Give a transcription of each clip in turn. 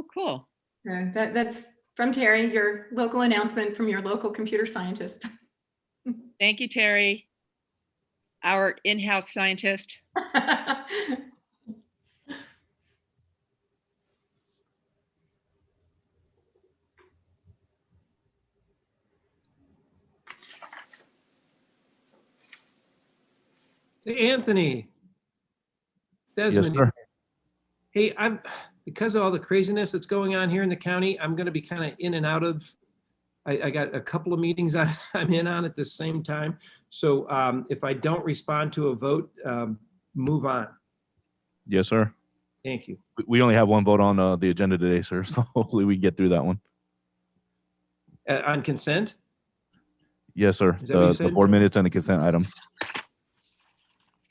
Oh, cool. That's from Terry, your local announcement from your local computer scientist. Thank you, Terry, our in-house scientist. To Anthony. Desmond. Yes, sir. Hey, because of all the craziness that's going on here in the county, I'm going to be kind of in and out of. I got a couple of meetings I'm in on at the same time. So if I don't respond to a vote, move on. Yes, sir. Thank you. We only have one vote on the agenda today, sir. So hopefully we get through that one. On consent? Yes, sir. Is that what you The said? board minutes and the consent items.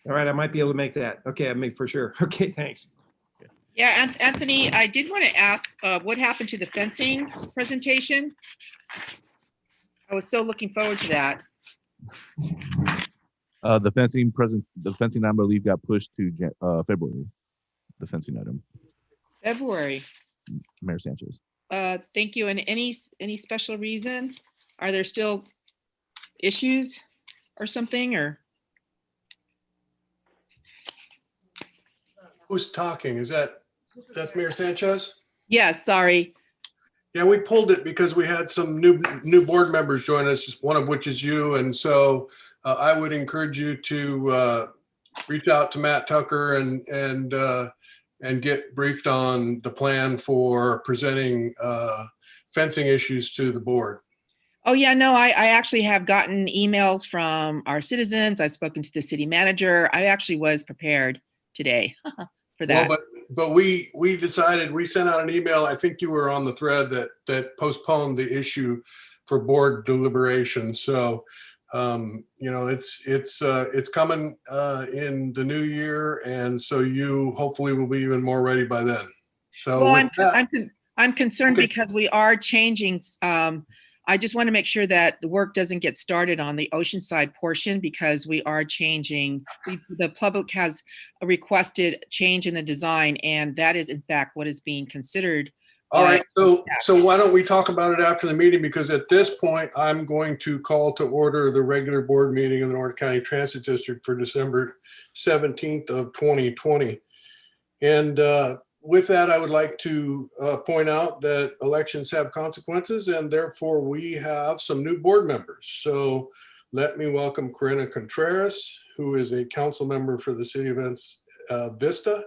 All right, I might be able to make that. Okay, I make for sure. Okay, thanks. Yeah, Anthony, I did want to ask what happened to the fencing presentation? I was so looking forward to that. The fencing I believe got pushed to February. The fencing item. February. Mayor Sanchez. Thank you. And any special reason? Are there still issues or something, or? Who's talking? That's Mayor Sanchez? Yes, sorry. Yeah, we pulled it because we had some new board members join us, one of which is you. And so I would encourage you to reach out to Matt Tucker and get briefed on the plan for presenting fencing issues to the board. Oh, yeah, no, I actually have gotten emails from our citizens. I've spoken to the city manager. I actually was prepared today for that. Well, but we decided, we sent out an email. I think you were on the thread that postponed the issue for board deliberation. So, it's coming in the new year. And so you hopefully will be even more ready by then. So well, I'm concerned because we are changing. I just want to make sure that the work doesn't get started on the Oceanside portion because we are changing. The public has requested change in the design, and that is in fact what is being considered. All right, so why don't we talk about it after the meeting? Because at this point, I'm going to call to order the regular board meeting of the North County Transit District for December 17th of 2020. And with that, I would like to point out that elections have consequences, and therefore we have some new board members. So let me welcome Corinna Contreras, who is a council member for the City of Vista.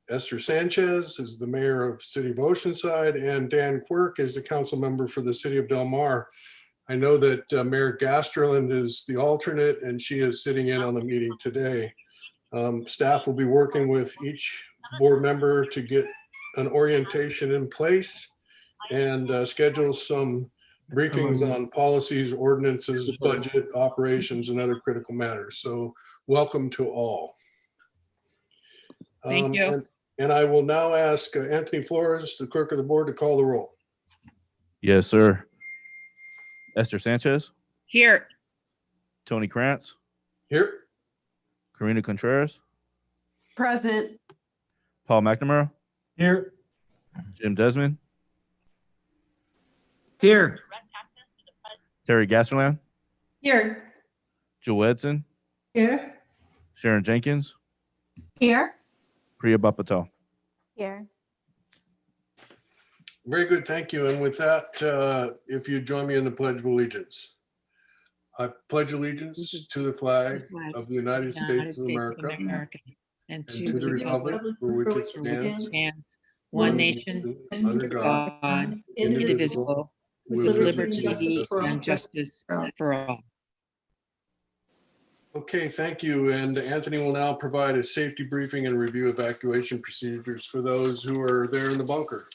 Esther Sanchez is the mayor of City of Oceanside, and Dan Quirk is a council member for the City of Del Mar. I know that Mayor Gasterland is the alternate, and she is sitting in on the meeting today. Staff will be working with each board member to get an orientation in place and schedule some briefings on policies, ordinances, budget, operations, and other critical matters. So welcome to all. Thank you. And I will now ask Anthony Flores, the clerk of the board, to call the roll. Yes, sir. Esther Sanchez. Here. Tony Krantz. Here. Corinna Contreras. Present. Paul McNamara. Here. Jim Desmond. Here. Terry Gasterland. Here. Joe Edson. Here. Sharon Jenkins. Here. Priya Bapatel. Here. Very good, thank you. And with that, if you join me in the Pledge of Allegiance. I pledge allegiance to the flag of the United States of America and to the republic for which it stands, one nation, under God, indivisible, with liberty and justice for all. Okay, thank you. And Anthony will now provide a safety briefing and review evacuation procedures for those who are there in the bunker.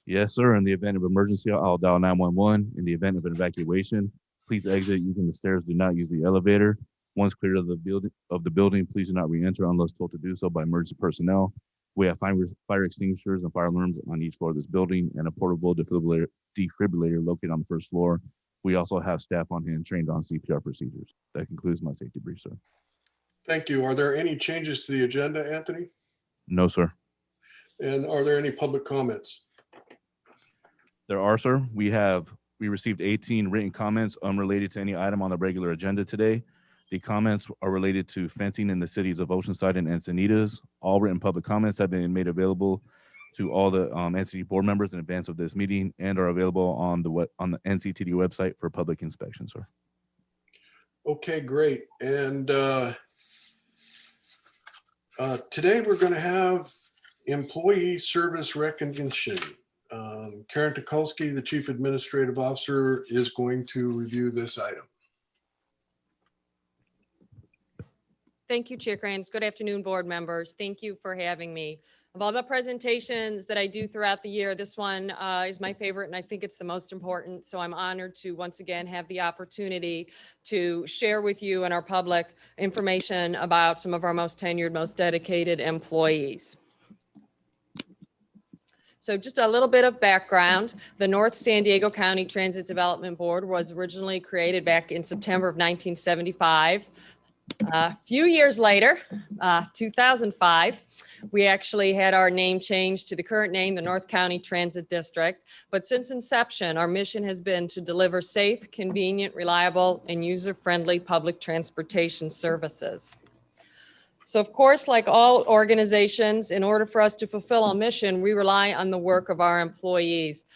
Yes, sir. In the event of emergency, I'll dial 911. In the event of an evacuation, please exit using the stairs. Do not use the elevator. Once cleared of the building, please do not re-enter unless told to do so by emergency personnel. We have fire extinguishers and fire alarms on each floor of this building and a portable defibrillator located on the first floor. We also have staff on hand trained on CPR procedures. That concludes my safety brief, sir. Thank you. Are there any changes to the agenda, Anthony? No, sir. And are there any public comments? There are, sir. We received 18 written comments unrelated to any item on the regular agenda today. The comments are related to fencing in the cities of Oceanside and Encinitas. All written public comments have been made available to all the NCT board members in advance of this meeting and are available on the NCTD website for public inspection, sir. Okay, great. And today we're going to have employee service recognition. Karen Tukulski, the Chief Administrative Officer, is going to review this item. Thank you, Chair Kranz. Good afternoon, board members. Thank you for having me. Of all the presentations that I do throughout the year, this one is my favorite, and I think it's the most important. So I'm honored to once again have the opportunity to share with you and our public information about some of our most tenured, most dedicated employees. So just a little bit of background. The North San Diego County Transit Development Board was originally created back in September of 1975. A few years later, 2005, we actually had our name changed to the current name, the North County Transit District. But since inception, our mission has been to deliver safe, convenient, reliable, and user-friendly public transportation services. So of course, like all organizations, in order for us to fulfill our mission, we rely on the work of our employees.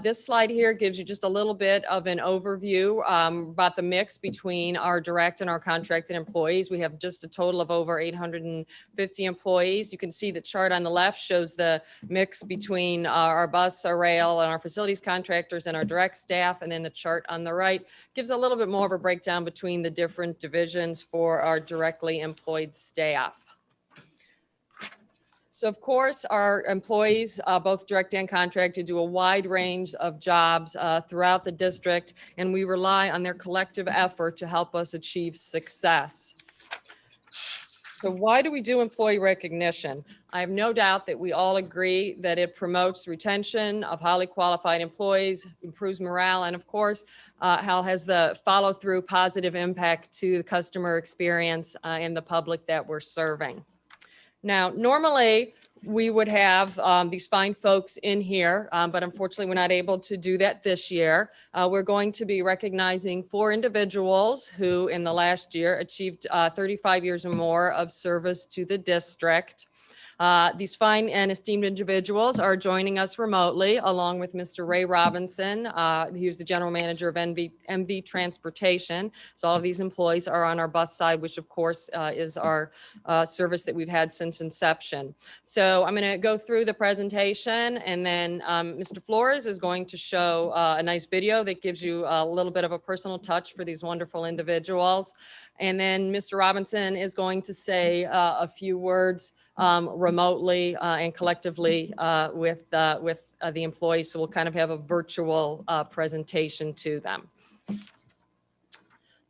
This slide here gives you just a little bit of an overview about the mix between our direct and our contracted employees. We have just a total of over 850 employees. You can see the chart on the left shows the mix between our bus, our rail, and our facilities contractors and our direct staff. And then the chart on the right gives a little bit more of a breakdown between the different divisions for our directly employed staff. So of course, our employees, both direct and contracted, do a wide range of jobs throughout the district, and we rely on their collective effort to help us achieve success. So why do we do employee recognition? I have no doubt that we all agree that it promotes retention of highly qualified employees, improves morale, and of course, has the follow-through positive impact to the customer experience and the public that we're serving. Now, normally we would have these fine folks in here, but unfortunately we're not able to do that this year. We're going to be recognizing 4 individuals who in the last year achieved 35 years or more of service to the district. These fine and esteemed individuals are joining us remotely, along with Mr. Ray Robinson. He was the general manager of MV Transportation. So all of these employees are on our bus side, which of course is our service that we've had since inception. So I'm going to go through the presentation, and then Mr. Flores is going to show a nice video that gives you a little bit of a personal touch for these wonderful individuals. And then Mr. Robinson is going to say a few words remotely and collectively with the employees. So we'll kind of have a virtual presentation to them.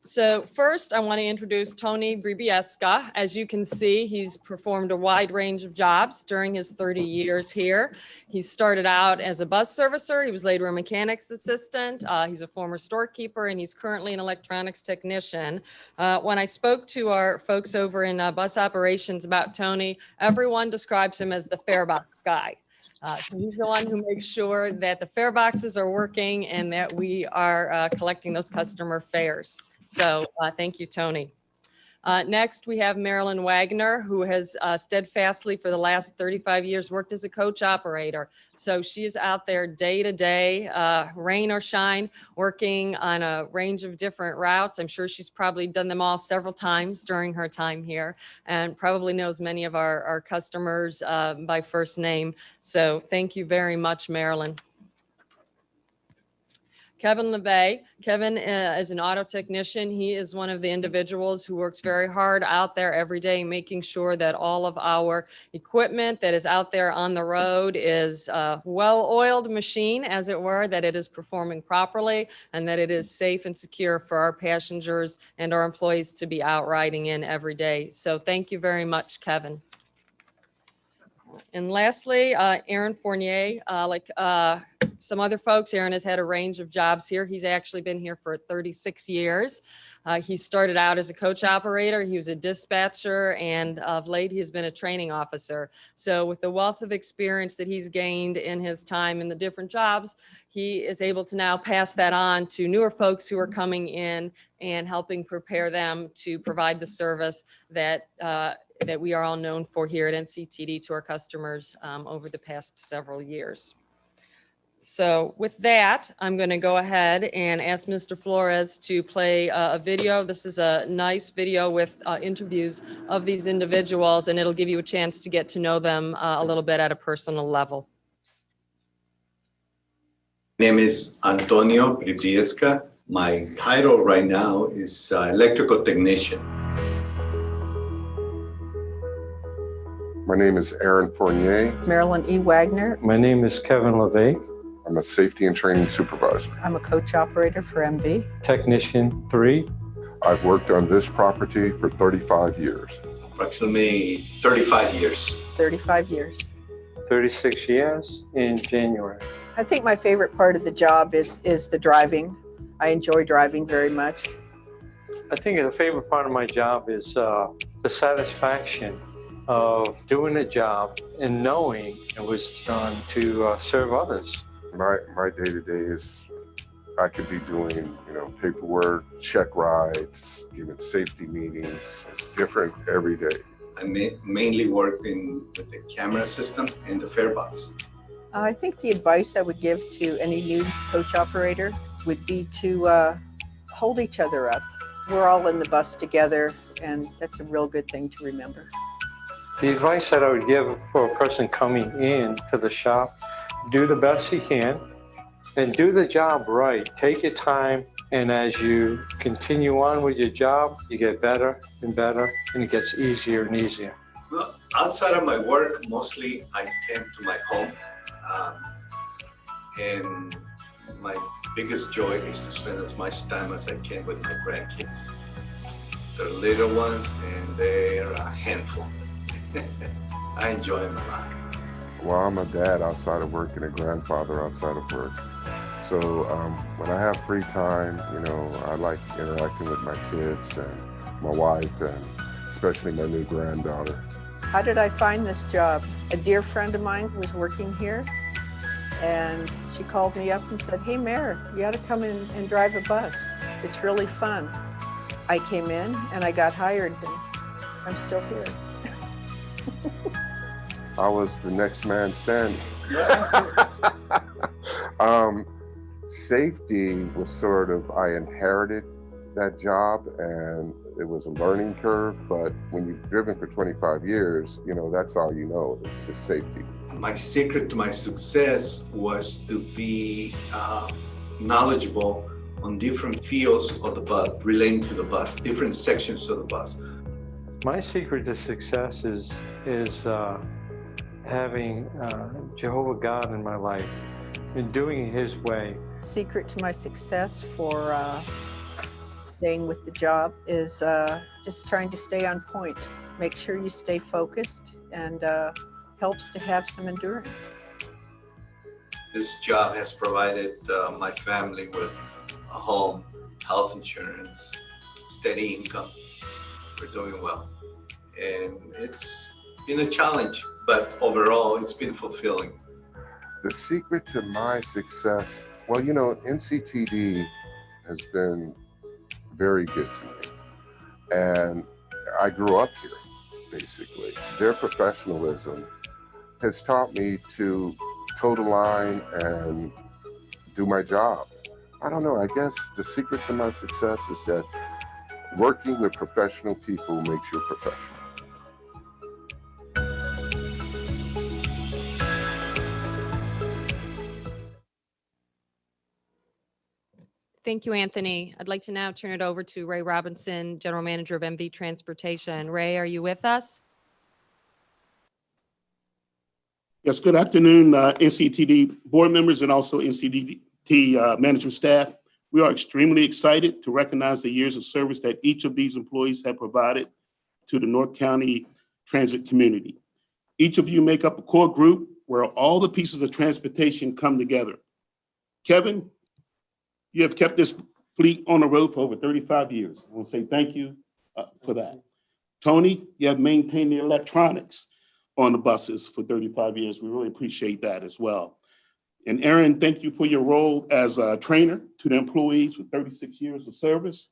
So first, I want to introduce Tony Bribieska. As you can see, he's performed a wide range of jobs during his 30 years here. He started out as a bus servicer. He was later a mechanics assistant. He's a former storekeeper, and he's currently an electronics technician. When I spoke to our folks over in bus operations about Tony, everyone describes him as the fare box guy. So he's the one who makes sure that the fare boxes are working and that we are collecting those customer fares. So thank you, Tony. Next, we have Marilyn Wagner, who has steadfastly for the last 35 years worked as a coach operator. So she is out there day to day, rain or shine, working on a range of different routes. I'm sure she's probably done them all several times during her time here, and probably knows many of our customers by first name. So thank you very much, Marilyn. Kevin LeBay. Kevin is an auto technician. He is one of the individuals who works very hard out there every day, making sure that all of our equipment that is out there on the road is a well-oiled machine, as it were, that it is performing properly, and that it is safe and secure for our passengers and our employees to be out riding in every day. So thank you very much, Kevin. And lastly, Erin Fournier, some other folks. Aaron has had a range of jobs here. He's actually been here for 36 years. He started out as a coach operator. He was a dispatcher, and of late, he's been a training officer. So with the wealth of experience that he's gained in his time in the different jobs, he is able to now pass that on to newer folks who are coming in and helping prepare them to provide the service that that we are all known for here at NCTD to our customers over the past several years. So with that, I'm going to go ahead and ask Mr. Flores to play a video. This is a nice video with interviews of these individuals, and it'll give you a chance to get to know them a little bit at a personal level. My name is Antonio Pribiesca. My title right now is electrical technician. My name is Aaron Fournier. Marilyn E. Wagner. My name is Kevin LeVay. I'm a safety and training supervisor. I'm a coach operator for MV. Technician 3. I've worked on this property for 35 years. Approximately 35 years. 35 years. 36 years in January. I think my favorite part of the job is the driving. I enjoy driving very much. I think the favorite part of my job is the satisfaction of doing a job and knowing it was done to serve others. My day-to-day is I could be doing, paperwork, check rides, giving safety meetings. It's different every day. I mainly work with the camera system and the fare box. I think the advice I would give to any new coach operator would be to hold each other up. We're all in the bus together, and that's a real good thing to remember. The advice that I would give for a person coming in to the shop, do the best you can and do the job right. Take your time, and as you continue on with your job, you get better and better, and it gets easier and easier. Well, outside of my work, mostly I tend to my home. And my biggest joy is to spend as much time as I can with my grandkids. They're little ones and they're a handful. I enjoy them a lot. Well, I'm a dad outside of work and a grandfather outside of work. So when I have free time, I like interacting with my kids and my wife and especially my new granddaughter. How did I find this job? A dear friend of mine was working here, and she called me up and said, "Hey, Mayor, you got to come in and drive a bus. It's really fun." I came in and I got hired, and I'm still here. I was the next man standing. Safety was sort of, I inherited that job and it was a learning curve, but when you've driven for 25 years, that's all you know is safety. My secret to my success was to be knowledgeable on different fields of the bus, relating to the bus, different sections of the bus. My secret to success is having Jehovah God in my life and doing it His way. Secret to my success for staying with the job is just trying to stay on point. Make sure you stay focused, and helps to have some endurance. This job has provided my family with a home, health insurance, steady income. We're doing well. And it's been a challenge, but overall it's been fulfilling. The secret to my success, well, NCTD has been very good to me. And I grew up here, basically. Their professionalism has taught me to toe the line and do my job. I don't know, I guess the secret to my success is that working with professional people makes you professional. Thank you, Anthony. I'd like to now turn it over to Ray Robinson, General Manager of MV Transportation. Ray, are you with us? Yes, good afternoon, NCTD board members and also NCTD management staff. We are extremely excited to recognize the years of service that each of these employees have provided to the North County transit community. Each of you make up a core group where all the pieces of transportation come together. Kevin, you have kept this fleet on the road for over 35 years. I want to say thank you for that. Tony, you have maintained the electronics on the buses for 35 years. We really appreciate that as well. And Aaron, thank you for your role as a trainer to the employees with 36 years of service.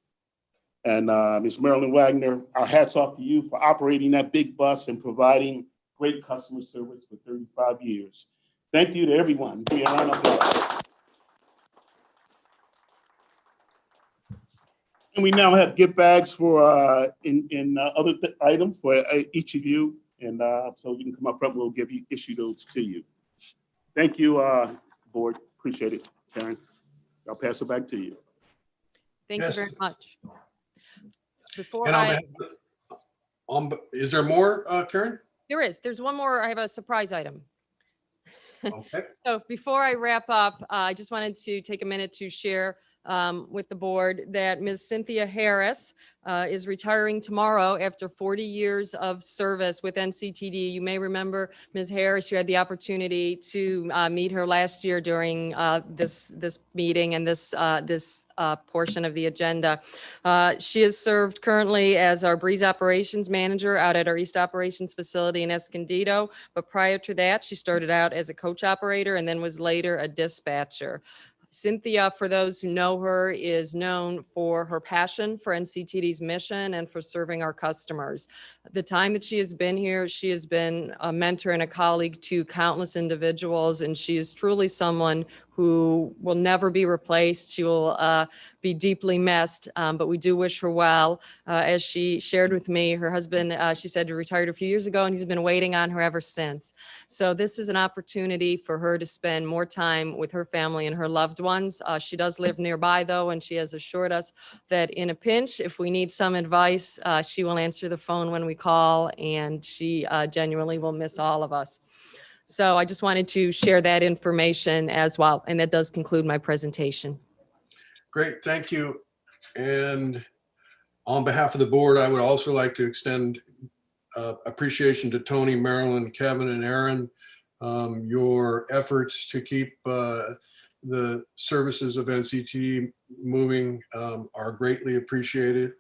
And Ms. Marilyn Wagner, our hats off to you for operating that big bus and providing great customer service for 35 years. Thank you to everyone. Give me a round of applause. And we now have gift bags for other items for each of you. And so you can come up front, we'll issue those to you. Thank you, board. Appreciate it, Karen. I'll pass it back to you. Thank Yes. you very much. Before Is there more, Karen? there's one more. I have a surprise item. Okay. So before I wrap up, I just wanted to take a minute to share with the board that Ms. Cynthia Harris is retiring tomorrow after 40 years of service with NCTD. You may remember Ms. Harris, you had the opportunity to meet her last year during this meeting and this portion of the agenda. She has served currently as our Breeze Operations Manager out at our East Operations Facility in Escondido. But prior to that, she started out as a coach operator and then was later a dispatcher. Cynthia, for those who know her, is known for her passion for NCTD's mission and for serving our customers. The time that she has been here, she has been a mentor and a colleague to countless individuals, and she is truly someone who will never be replaced. She will be deeply missed, but we do wish her well. As she shared with me, her husband, she said, retired a few years ago, and he's been waiting on her ever since. So this is an opportunity for her to spend more time with her family and her loved ones. She does live nearby, though, and she has assured us that in a pinch, if we need some advice, she will answer the phone when we call, and she genuinely will miss all of us. So I just wanted to share that information as well. And that does conclude my presentation. Great, thank you. And on behalf of the board, I would also like to extend appreciation to Tony, Marilyn, Kevin, and Aaron. Your efforts to keep the services of NCT moving are greatly appreciated.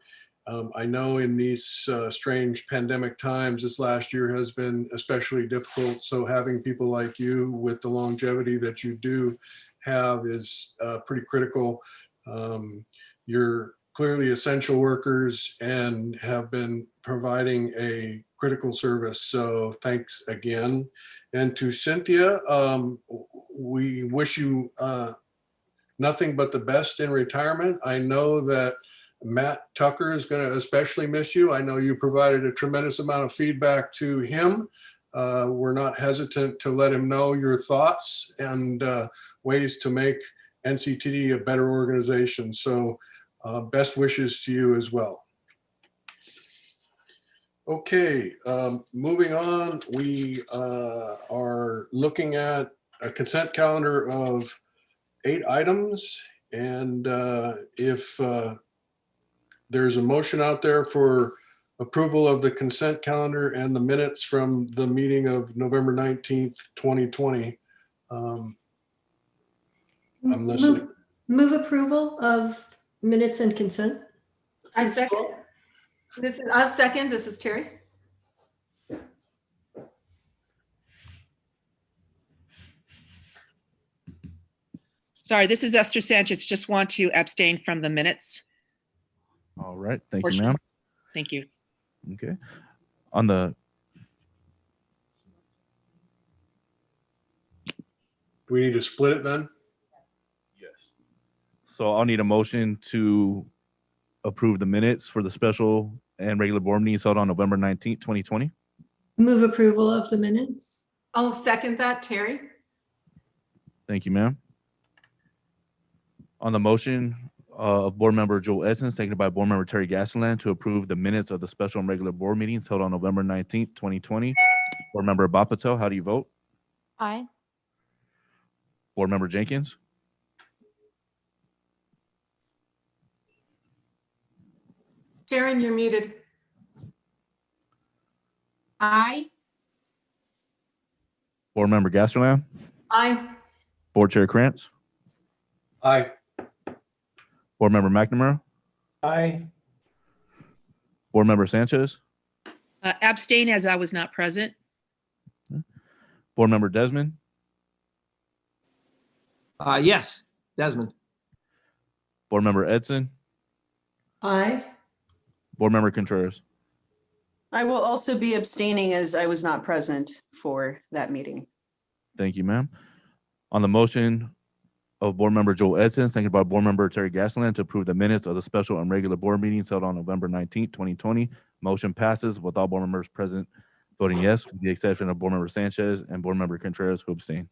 I know in these strange pandemic times, this last year has been especially difficult. So having people like you with the longevity that you do have is pretty critical. You're clearly essential workers and have been providing a critical service. So thanks again. And to Cynthia, we wish you nothing but the best in retirement. I know that Matt Tucker is going to especially miss you. I know you provided a tremendous amount of feedback to him. We're not hesitant to let him know your thoughts and ways to make NCTD a better organization. So best wishes to you as well. Okay, moving on, we are looking at a consent calendar of 8 items. And if there's a motion out there for approval of the consent calendar and the minutes from the meeting of November 19th, 2020. I'm listening. Move approval of minutes and consent. I second. I'll second. This is Terry. Sorry, this is Esther Sanchez. Just want to abstain from the minutes. All right, thank you, ma'am. Thank you. Okay. On the, Do we need to split it then? yes. So I'll need a motion to approve the minutes for the special and regular board meetings held on November 19th, 2020. Move approval of the minutes. I'll second that, Terry. Thank you, ma'am. On the motion of board member Joel Edson, seconded by board member Terry Gastelum to approve the minutes of the special and regular board meetings held on November 19th, 2020. Board member Bapatel, how do you vote? Aye. Board member Jenkins? Sharon, you're muted. Aye. Board member Gastelum? Aye. Board chair Krantz? Aye. Board Member McNamara, Aye. Board Member Sanchez, Abstain as I was not present. Board Member Desmond, Yes, Desmond. Board Member Edson, Aye. Board Member Contreras. I will also be abstaining as I was not present for that meeting. Thank you, ma'am. On the motion of Board Member Joel Edson, seconded by Board Member Terry Gasland to approve the minutes of the special and regular board meetings held on November 19th, 2020. Motion passes with all board members present voting yes, with the exception of Board Member Sanchez and Board Member Contreras who abstain.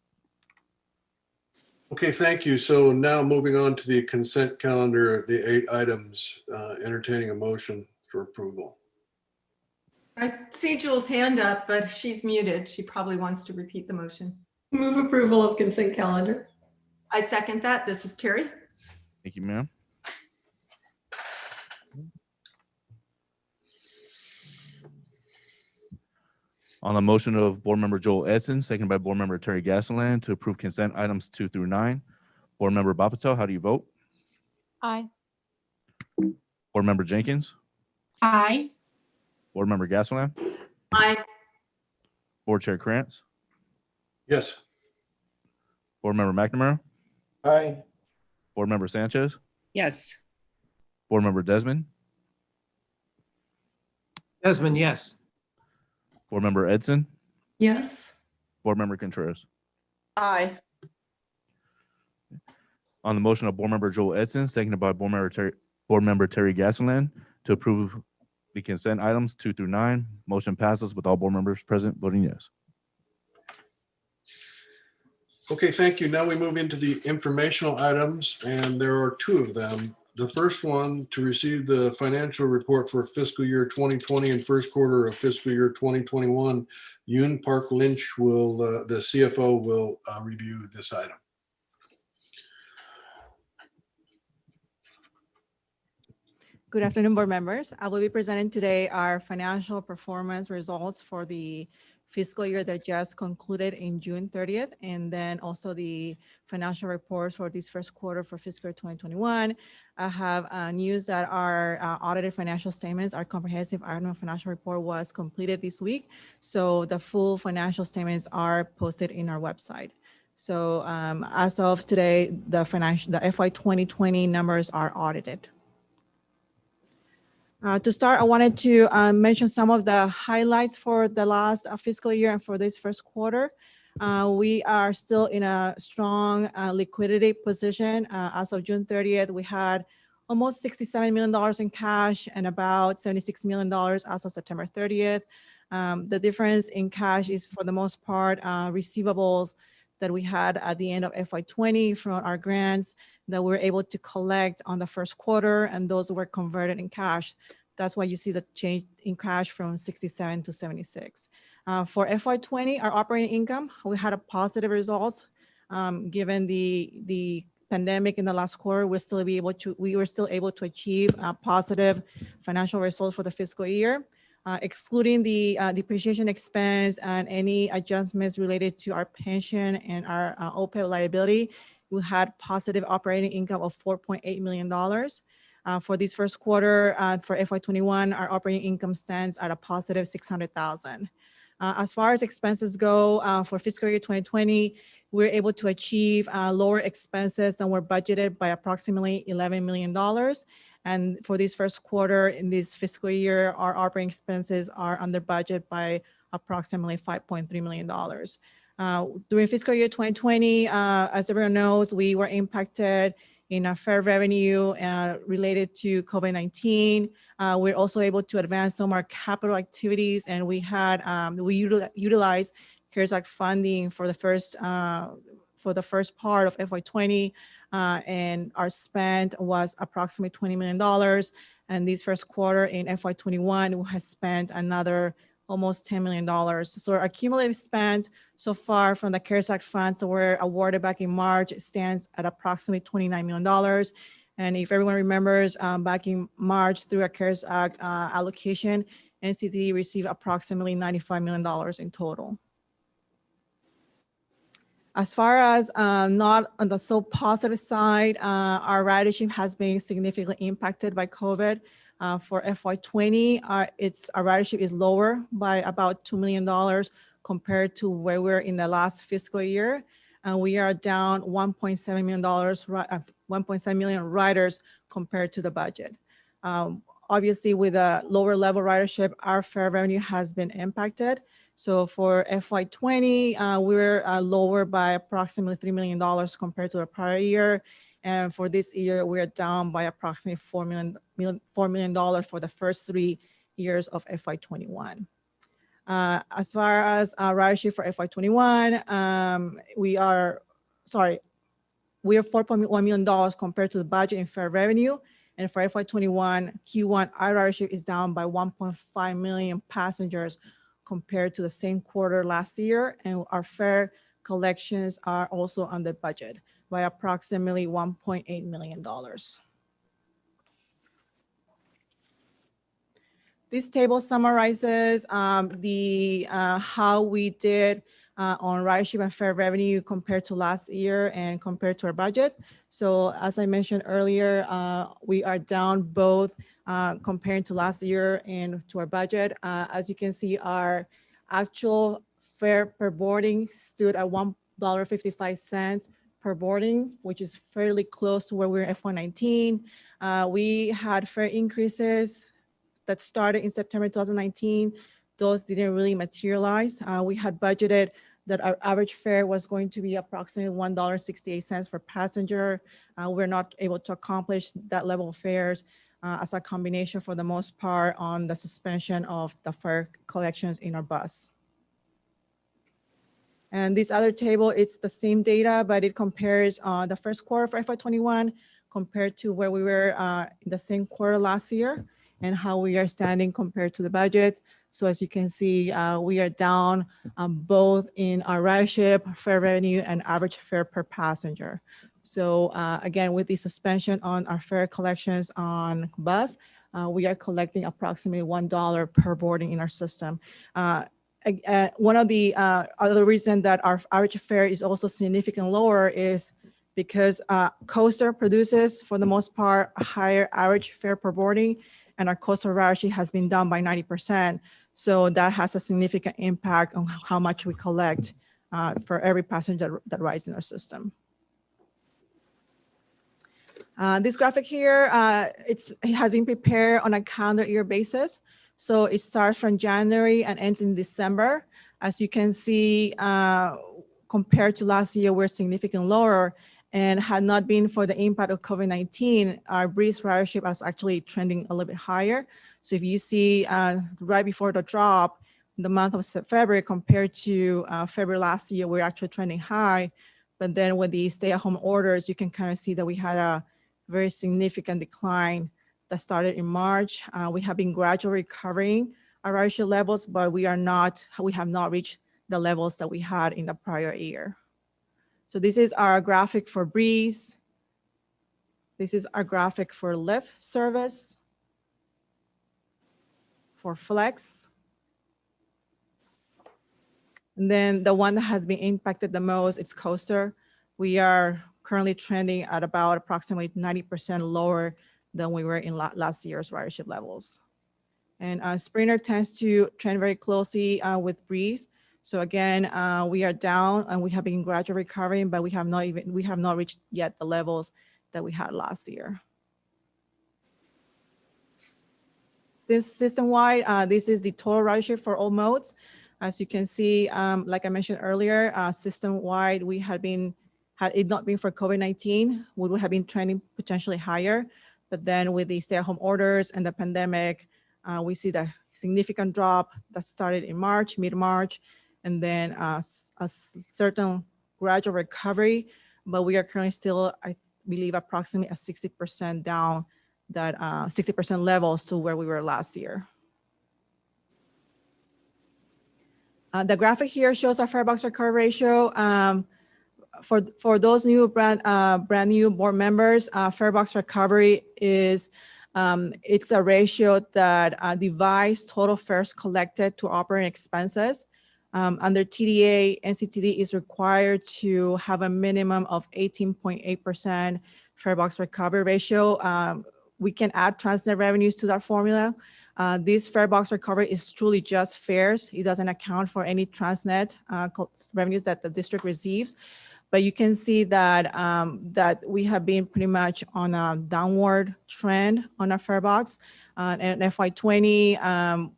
Okay, thank you. So now moving on to the consent calendar, the 8 items, entertaining a motion for approval. I see Jules' hand up, but she's muted. She probably wants to repeat the motion. Move approval of consent calendar. I second that. This is Terry. Thank you, ma'am. On the motion of Board Member Joel Edson, seconded by Board Member Terry Gasland to approve consent items 2 through 9. Board Member Bapatel, how do you vote? Aye. Board Member Jenkins, Aye. Board Member Gasland, Aye. Board Chair Krantz, Yes. Board Member McNamara, Aye. Board Member Sanchez, Yes. Board Member Desmond, Desmond, yes. Board Member Edson, Yes. Board Member Contreras. Aye. On the motion of Board Member Joel Edson, seconded by Board Member Terry Gasland to approve the consent items 2 through 9. Motion passes with all board members present voting yes. Okay, thank you. Now we move into the informational items, and there are 2 of them. The first one, to receive the financial report for fiscal year 2020 and first quarter of fiscal year 2021. Yoon Park Lynch will, the CFO will review this item. Good afternoon, board members. I will be presenting today our financial performance results for the fiscal year that just concluded in June 30th, and then also the financial reports for this first quarter for fiscal year 2021. I have news that our audited financial statements, our comprehensive annual financial report was completed this week. So the full financial statements are posted in our website. So as of today, the FY 2020 numbers are audited. To start, I wanted to mention some of the highlights for the last fiscal year and for this first quarter. We are still in a strong liquidity position. As of June 30th, we had almost $67 million in cash and about $76 million as of September 30th. The difference in cash is for the most part receivables that we had at the end of FY 20 from our grants that we were able to collect on the first quarter, and those were converted in cash. That's why you see the change in cash from 67 to 76. For FY 20, our operating income, we had a positive results. Given the pandemic in the last quarter, we were still able to achieve a positive financial results for the fiscal year. Excluding the depreciation expense and any adjustments related to our pension and our OPEB liability, we had positive operating income of $4.8 million. For this first quarter, for FY 21, our operating income stands at a positive $600,000. As far as expenses go, for fiscal year 2020, we're able to achieve lower expenses than were budgeted by approximately $11 million. And for this first quarter in this fiscal year, our operating expenses are under budget by approximately $5.3 million. During fiscal year 2020, as everyone knows, we were impacted in our fair revenue related to COVID-19. We're also able to advance some of our capital activities, and we utilized CARES Act funding for the first part of FY 20, and our spend was approximately $20 million. And this first quarter in FY 21, we have spent another almost $10 million. So our cumulative spend so far from the CARES Act funds that were awarded back in March stands at approximately $29 million. And if everyone remembers, back in March through a CARES Act allocation, NCT received approximately $95 million in total. As far as not on the so positive side, our ridership has been significantly impacted by COVID. For FY20, our ridership is lower by about $2 million compared to where we were in the last fiscal year. And we are down $1.7 million, 1.7 million riders compared to the budget. Obviously, with a lower level ridership, our fare revenue has been impacted. So for FY20, we're lower by approximately $3 million compared to the prior year. And for this year, we're down by approximately $4 million for the first 3 years of FY21. As far as our ridership for FY21, we are $4.1 million compared to the budget in fare revenue. And for FY21, Q1, our ridership is down by 1.5 million passengers compared to the same quarter last year. And our fare collections are also under budget by approximately $1.8 million. This table summarizes how we did on ridership and fare revenue compared to last year and compared to our budget. So as I mentioned earlier, we are down both comparing to last year and to our budget. As you can see, our actual fare per boarding stood at $1.55 per boarding, which is fairly close to where we were in FY19. We had fare increases that started in September 2019. Those didn't really materialize. We had budgeted that our average fare was going to be approximately $1.68 per passenger. We're not able to accomplish that level of fares as a combination for the most part on the suspension of the fare collections in our bus. And this other table, it's the same data, but it compares the first quarter for FY21 compared to where we were in the same quarter last year and how we are standing compared to the budget. So as you can see, we are down both in our ridership, fare revenue, and average fare per passenger. So again, with the suspension on our fare collections on bus, we are collecting approximately $1 per boarding in our system. One of the other reasons that our average fare is also significantly lower is because Coaster produces, for the most part, a higher average fare per boarding, and our Coaster ridership has been down by 90%. So that has a significant impact on how much we collect for every passenger that rides in our system. This graphic here, it has been prepared on a calendar year basis. So it starts from January and ends in December. As you can see, compared to last year, we're significantly lower. And had not been for the impact of COVID-19, our Breeze ridership was actually trending a little bit higher. So if you see right before the drop, the month of February compared to February last year, we're actually trending high. But then with the stay-at-home orders, you can kind of see that we had a very significant decline that started in March. We have been gradually recovering our ridership levels, but we have not reached the levels that we had in the prior year. So this is our graphic for Breeze. This is our graphic for Lyft service, for Flex. And then the one that has been impacted the most, it's Coaster. We are currently trending at about approximately 90% lower than we were in last year's ridership levels. And Sprinter tends to trend very closely with Breeze. So again, we are down and we have been gradually recovering, but we have not reached yet the levels that we had last year. System-wide, this is the total ridership for all modes. As you can see, like I mentioned earlier, system-wide, had it not been for COVID-19, we would have been trending potentially higher. But then with the stay-at-home orders and the pandemic, we see the significant drop that started in March, mid-March, and then a certain gradual recovery. But we are currently still, I believe, approximately a 60% down, that 60% levels to where we were last year. The graphic here shows our fare box recovery ratio. For those new brand new board members, fare box recovery is it's a ratio that divides total fares collected to operating expenses. Under TDA, NCTD is required to have a minimum of 18.8% fare box recovery ratio. We can add transnet revenues to that formula. This fare box recovery is truly just fares. It doesn't account for any transnet revenues that the district receives. But you can see that that we have been pretty much on a downward trend on our fare box. And FY20,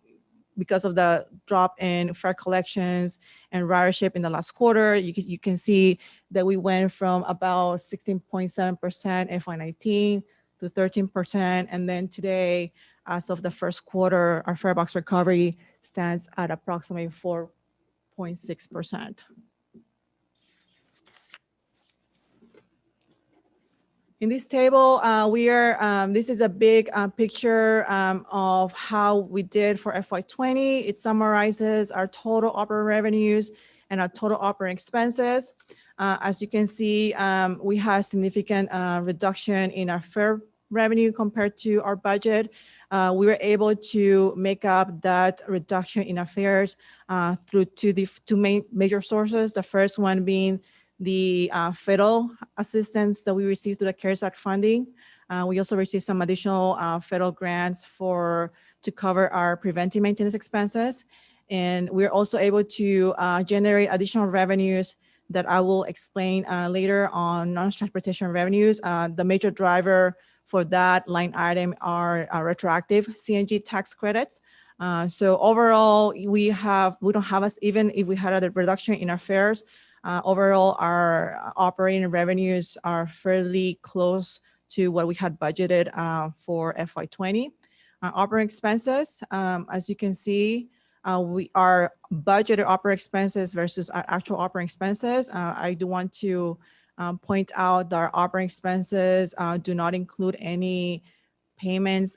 because of the drop in fare collections and ridership in the last quarter, you can see that we went from about 16.7% FY19 to 13. And then today, as of the first quarter, our fare box recovery stands at approximately 4.6%. In this table, this is a big picture of how we did for FY20. It summarizes our total operating revenues and our total operating expenses. As you can see, we had significant reduction in our fare revenue compared to our budget. We were able to make up that reduction in our fares through two major sources. The first one being the federal assistance that we received through the CARES Act funding. We also received some additional federal grants to cover our preventive maintenance expenses. And we're also able to generate additional revenues that I will explain later on non-transportation revenues. The major driver for that line item are retroactive CNG tax credits. So overall, we don't have even if we had a reduction in our fares, overall, our operating revenues are fairly close to what we had budgeted for FY20. Operating expenses, as you can see, our budgeted operating expenses versus our actual operating expenses. I do want to point out that our operating expenses do not include any payments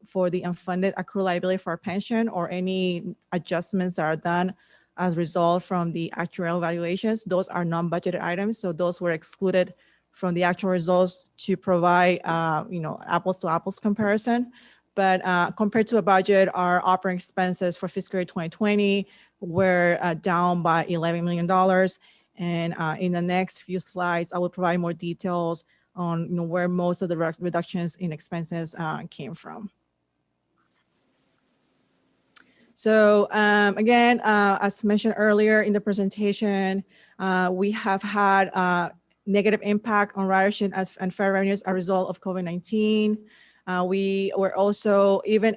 for the unfunded accrual liability for our pension or any adjustments that are done as a result from the actuarial valuations. Those are non-budgeted items, so those were excluded from the actual results to provide, apples to apples comparison. But compared to a budget, our operating expenses for fiscal year 2020 were down by $11 million. And in the next few slides, I will provide more details on where most of the reductions in expenses came from. So again, as mentioned earlier in the presentation, we have had negative impact on ridership and fare revenues as a result of COVID-19. We were also, even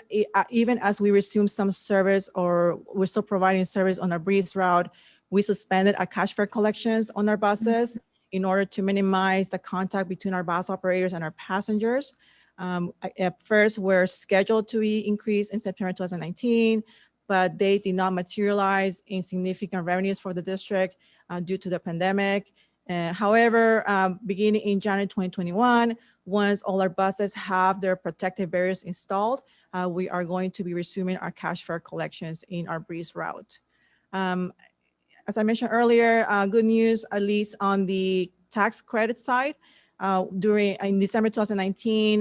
as we resumed some service or we're still providing service on our Breeze route, we suspended our cash fare collections on our buses in order to minimize the contact between our bus operators and our passengers. At first, we're scheduled to be increased in September 2019, but they did not materialize in significant revenues for the district due to the pandemic. However, beginning in January 2021, once all our buses have their protective barriers installed, we are going to be resuming our cash fare collections in our Breeze route. As I mentioned earlier, good news, at least on the tax credit side. In December 2019,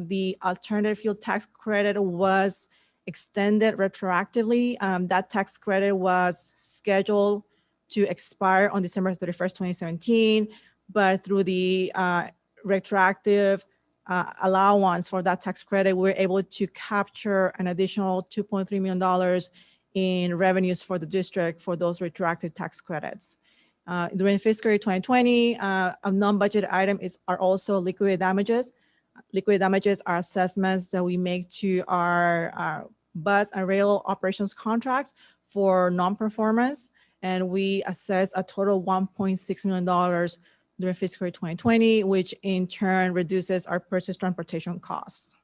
the alternative fuel tax credit was extended retroactively. That tax credit was scheduled to expire on December 31st, 2017, but through the retroactive allowance for that tax credit, we're able to capture an additional $2.3 million in revenues for the district for those retroactive tax credits. During fiscal year 2020, a non-budget item are also liquidated damages. Liquidated damages are assessments that we make to our bus and rail operations contracts for non-performance, and we assess a total $1.6 million during fiscal year 2020, which in turn reduces our purchase transportation costs.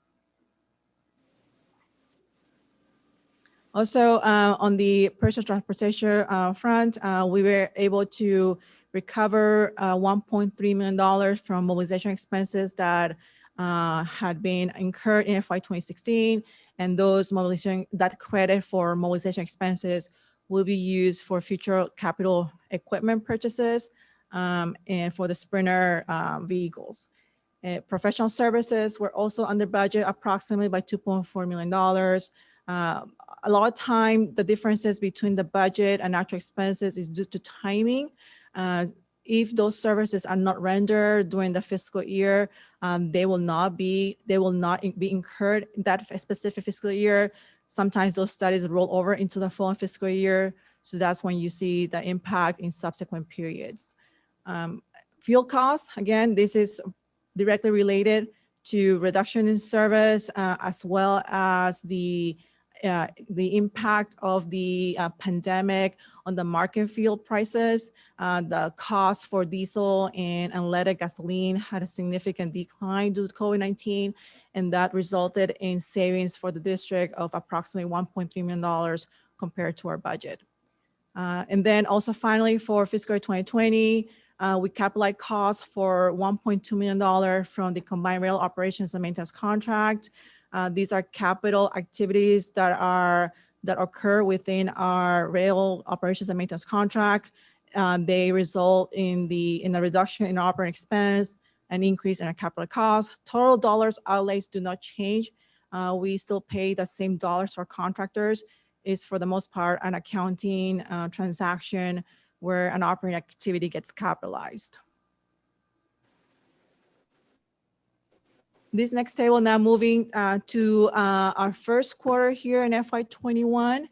Also, on the purchase transportation front, we were able to recover $1.3 million from mobilization expenses that had been incurred in FY 2016, and that credit for mobilization expenses will be used for future capital equipment purchases and for the Sprinter vehicles. Professional services were also under budget approximately by $2.4 million. A lot of time, the differences between the budget and actual expenses is due to timing. If those services are not rendered during the fiscal year, they will not be incurred in that specific fiscal year. Sometimes those studies roll over into the following fiscal year. So that's when you see the impact in subsequent periods. Fuel costs, again, this is directly related to reduction in service, as well as the impact of the pandemic on the market fuel prices. The cost for diesel and unleaded gasoline had a significant decline due to COVID-19, and that resulted in savings for the district of approximately $1.3 million compared to our budget. And then also finally for fiscal year 2020, we capitalized costs for $1.2 million from the combined rail operations and maintenance contract. These are capital activities that occur within our rail operations and maintenance contract. They result in a reduction in operating expense, an increase in our capital costs. Total dollars outlays do not change. We still pay the same dollars to our contractors. It's for the most part an accounting transaction where an operating activity gets capitalized. This next table now moving to our first quarter here in FY21.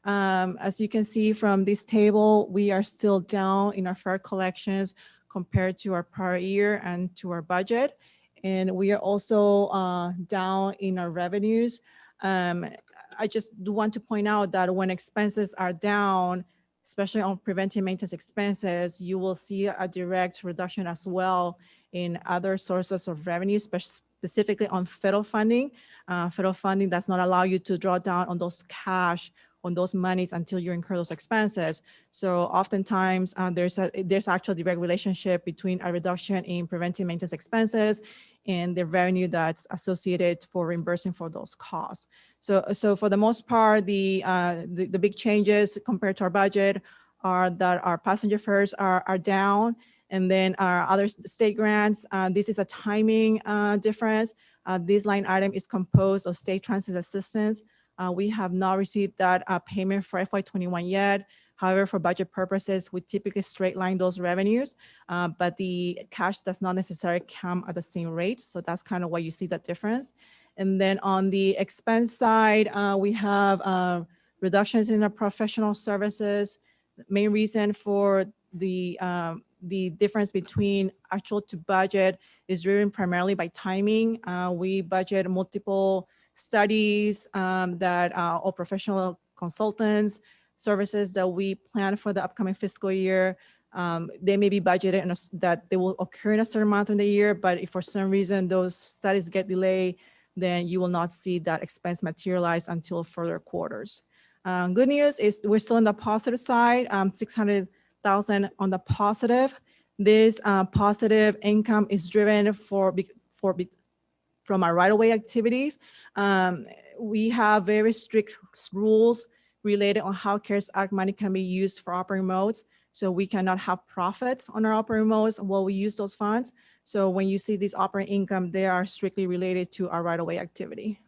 As you can see from this table, we are still down in our fare collections compared to our prior year and to our budget. And we are also down in our revenues. I just do want to point out that when expenses are down, especially on preventive maintenance expenses, you will see a direct reduction as well in other sources of revenue, specifically on federal funding. Federal funding does not allow you to draw down on those cash, on those monies until you incur those expenses. So oftentimes there's actually a direct relationship between a reduction in preventive maintenance expenses and the revenue that's associated for reimbursing for those costs. So for the most part, the big changes compared to our budget are that our passenger fares are down, and then our other state grants, this is a timing difference. This line item is composed of state transit assistance. We have not received that payment for FY21 yet. However, for budget purposes, we typically straight line those revenues, but the cash does not necessarily come at the same rate. So that's kind of why you see that difference. And then on the expense side, we have reductions in our professional services. The main reason for the difference between actual to budget is driven primarily by timing. We budget multiple studies or professional consultants, services that we plan for the upcoming fiscal year. They may be budgeted that they will occur in a certain month in the year, but if for some reason those studies get delayed, then you will not see that expense materialize until further quarters. Good news is we're still on the positive side, 600,000 on the positive. This positive income is driven from our right-of-way activities. We have very strict rules related on how CARES Act money can be used for operating modes. So we cannot have profits on our operating modes while we use those funds. So when you see these operating income, they are strictly related to our right-of-way activity.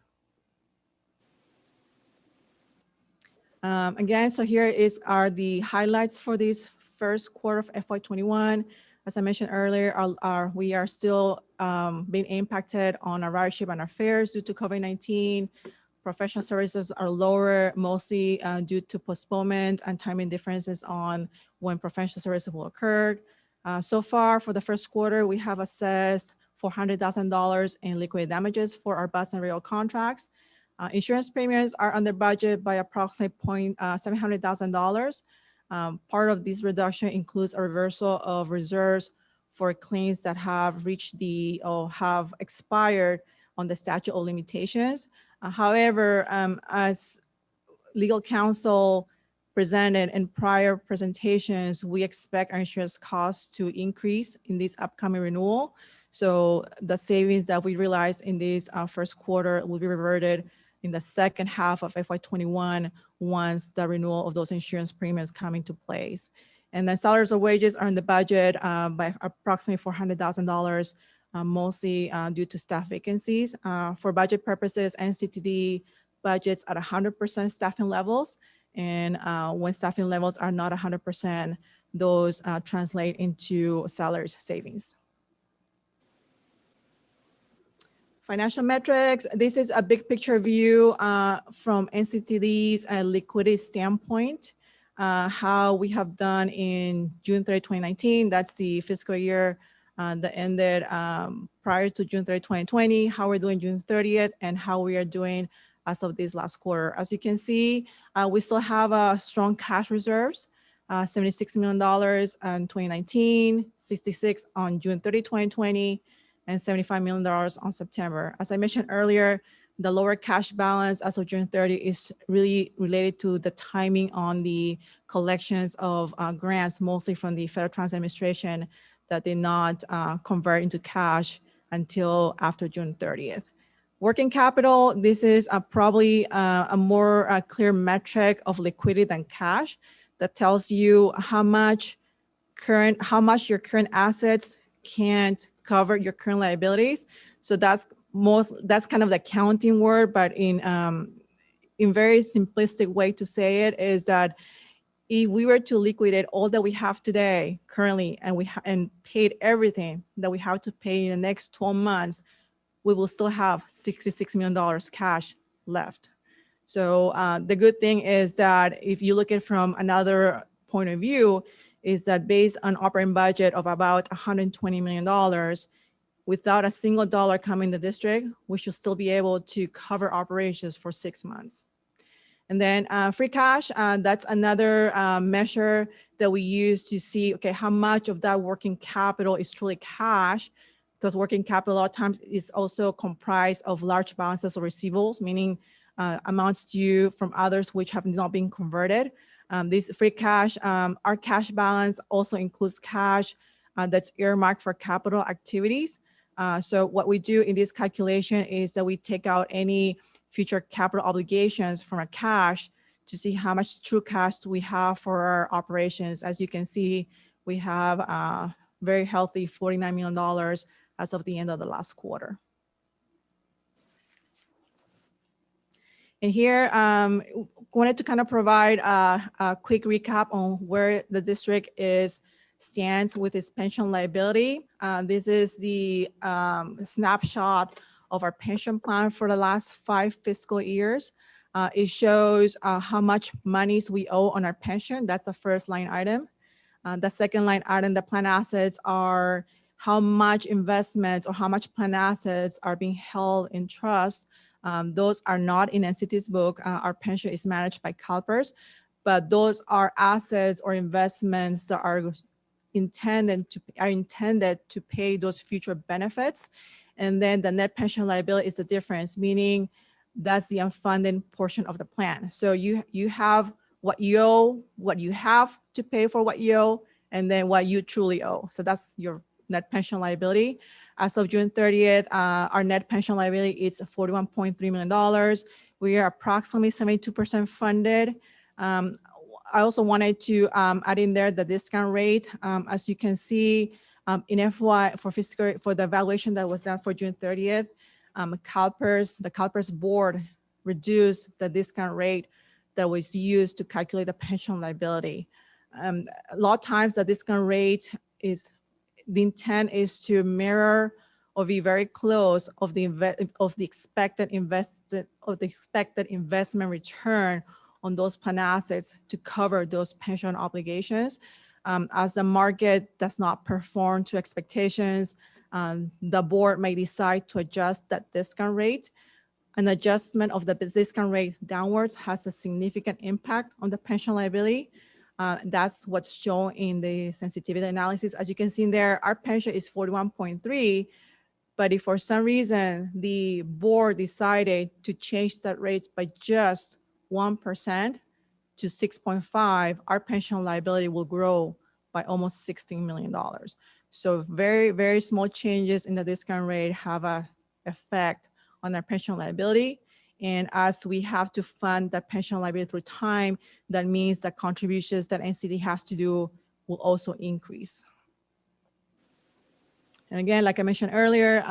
Again, so here are the highlights for this first quarter of FY21. As I mentioned earlier, we are still being impacted on our ridership and our fares due to COVID-19. Professional services are lower, mostly due to postponement and timing differences on when professional services will occur. So far for the first quarter, we have assessed $400,000 in liquidated damages for our bus and rail contracts. Insurance premiums are under budget by approximately $700,000. Part of this reduction includes a reversal of reserves for claims that have reached or have expired on the statute of limitations. However, as legal counsel presented in prior presentations, we expect our insurance costs to increase in this upcoming renewal. So the savings that we realized in this first quarter will be reverted in the second half of FY21 once the renewal of those insurance premiums come into place. And then salaries or wages are in the budget by approximately $400,000, mostly due to staff vacancies. For budget purposes, NCTD budgets at 100% staffing levels. And when staffing levels are not 100%, those translate into salaries savings. Financial metrics. This is a big picture view from NCTD's liquidity standpoint, how we have done in June 30, 2019. That's the fiscal year that ended prior to June 30, 2020, how we're doing June 30th, and how we are doing as of this last quarter. As you can see, we still have strong cash reserves, $76 million in 2019, 66 on June 30, 2020, and $75 million on September. As I mentioned earlier, the lower cash balance as of June 30 is really related to the timing on the collections of grants, mostly from the Federal Transit Administration, that did not convert into cash until after June 30th. Working capital, this is probably a more clear metric of liquidity than cash that tells you how much your current assets can't cover your current liabilities. So that's kind of the accounting word, but in very simplistic way to say it is that if we were to liquidate all that we have today currently and paid everything that we have to pay in the next 12 months, we will still have $66 million cash left. So the good thing is that if you look at it from another point of view, is that based on operating budget of about $120 million, without a single dollar coming to the district, we should still be able to cover operations for 6 months. And then free cash, that's another measure that we use to see, okay, how much of that working capital is truly cash, because working capital a lot of times is also comprised of large balances of receivables, meaning amounts due from others which have not been converted. This free cash, our cash balance also includes cash that's earmarked for capital activities. So what we do in this calculation is that we take out any future capital obligations from our cash to see how much true cash we have for our operations. As you can see, we have a very healthy $49 million as of the end of the last quarter. And here, wanted to kind of provide a quick recap on where the district stands with its pension liability. This is the snapshot of our pension plan for the last 5 fiscal years. It shows how much monies we owe on our pension. That's the first line item. The second line item, the plan assets, are how much investments or how much plan assets are being held in trust. Those are not in NCT's book. Our pension is managed by CalPERS, but those are assets or investments that are intended to pay those future benefits. And then the net pension liability is the difference, meaning that's the unfunded portion of the plan. So you have what you owe, what you have to pay for what you owe, and then what you truly owe. So that's your net pension liability. As of June 30th, our net pension liability is $41.3 million. We are approximately 72% funded. I also wanted to add in there the discount rate. As you can see, in FY for the evaluation that was done for June 30th, the CalPERS board reduced the discount rate that was used to calculate the pension liability. A lot of times the discount rate the intent is to mirror or be very close of the expected investment return on those plan assets to cover those pension obligations. As the market does not perform to expectations, the board may decide to adjust that discount rate. An adjustment of the discount rate downwards has a significant impact on the pension liability. That's what's shown in the sensitivity analysis. As you can see in there, our pension is 41.3, but if for some reason the board decided to change that rate by just 1% to 6.5, our pension liability will grow by almost $16 million. So very, very small changes in the discount rate have an effect on our pension liability. And as we have to fund the pension liability through time, that means the contributions that NCT has to do will also increase. And again, like I mentioned earlier,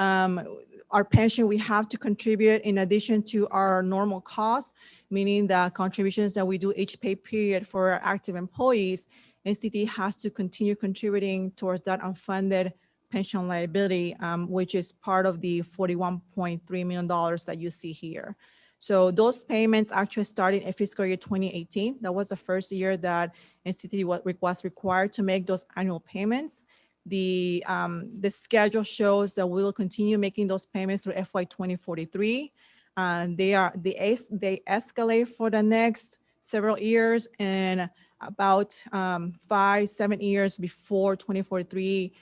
our pension, we have to contribute in addition to our normal costs, meaning the contributions that we do each pay period for our active employees. NCT has to continue contributing towards that unfunded pension liability, which is part of the $41.3 million that you see here. So those payments actually started in fiscal year 2018. That was the first year that NCT was required to make those annual payments. The schedule shows that we will continue making those payments through FY 2043. They escalate for the next several years, and about 5-7 years before 2043,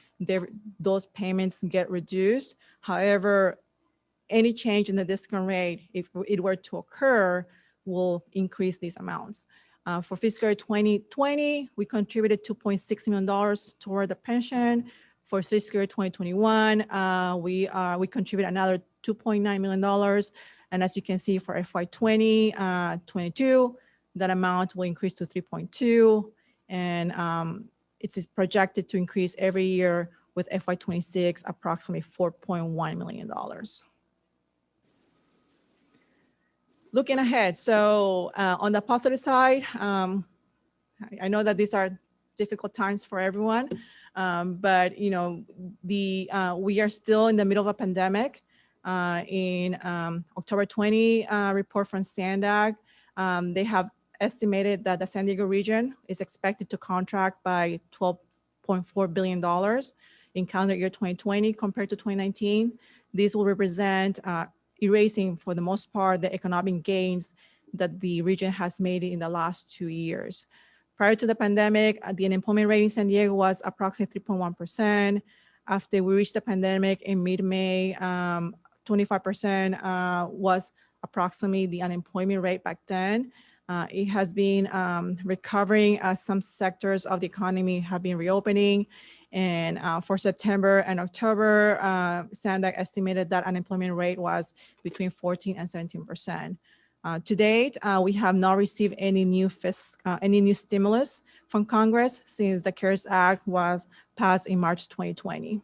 those payments get reduced. However, any change in the discount rate, if it were to occur, will increase these amounts. For fiscal year 2020, we contributed $2.6 million toward the pension. For fiscal year 2021, we contribute another $2.9 million. And as you can see for FY 2022, that amount will increase to 3.2. And it is projected to increase every year with FY 26, approximately $4.1 million. Looking ahead, so on the positive side, I know that these are difficult times for everyone, but you know, we are still in the middle of a pandemic. In October 20 report from SANDAG, they have estimated that the San Diego region is expected to contract by $12.4 billion in calendar year 2020 compared to 2019. This will represent erasing, for the most part, the economic gains that the region has made in the last 2 years. Prior to the pandemic, the unemployment rate in San Diego was approximately 3.1%. After we reached the pandemic in mid-May, 25% was approximately the unemployment rate back then. It has been recovering as some sectors of the economy have been reopening. And for September and October, SANDAG estimated that unemployment rate was between 14 and 17%. To date, we have not received any new stimulus from Congress since the CARES Act was passed in March 2020.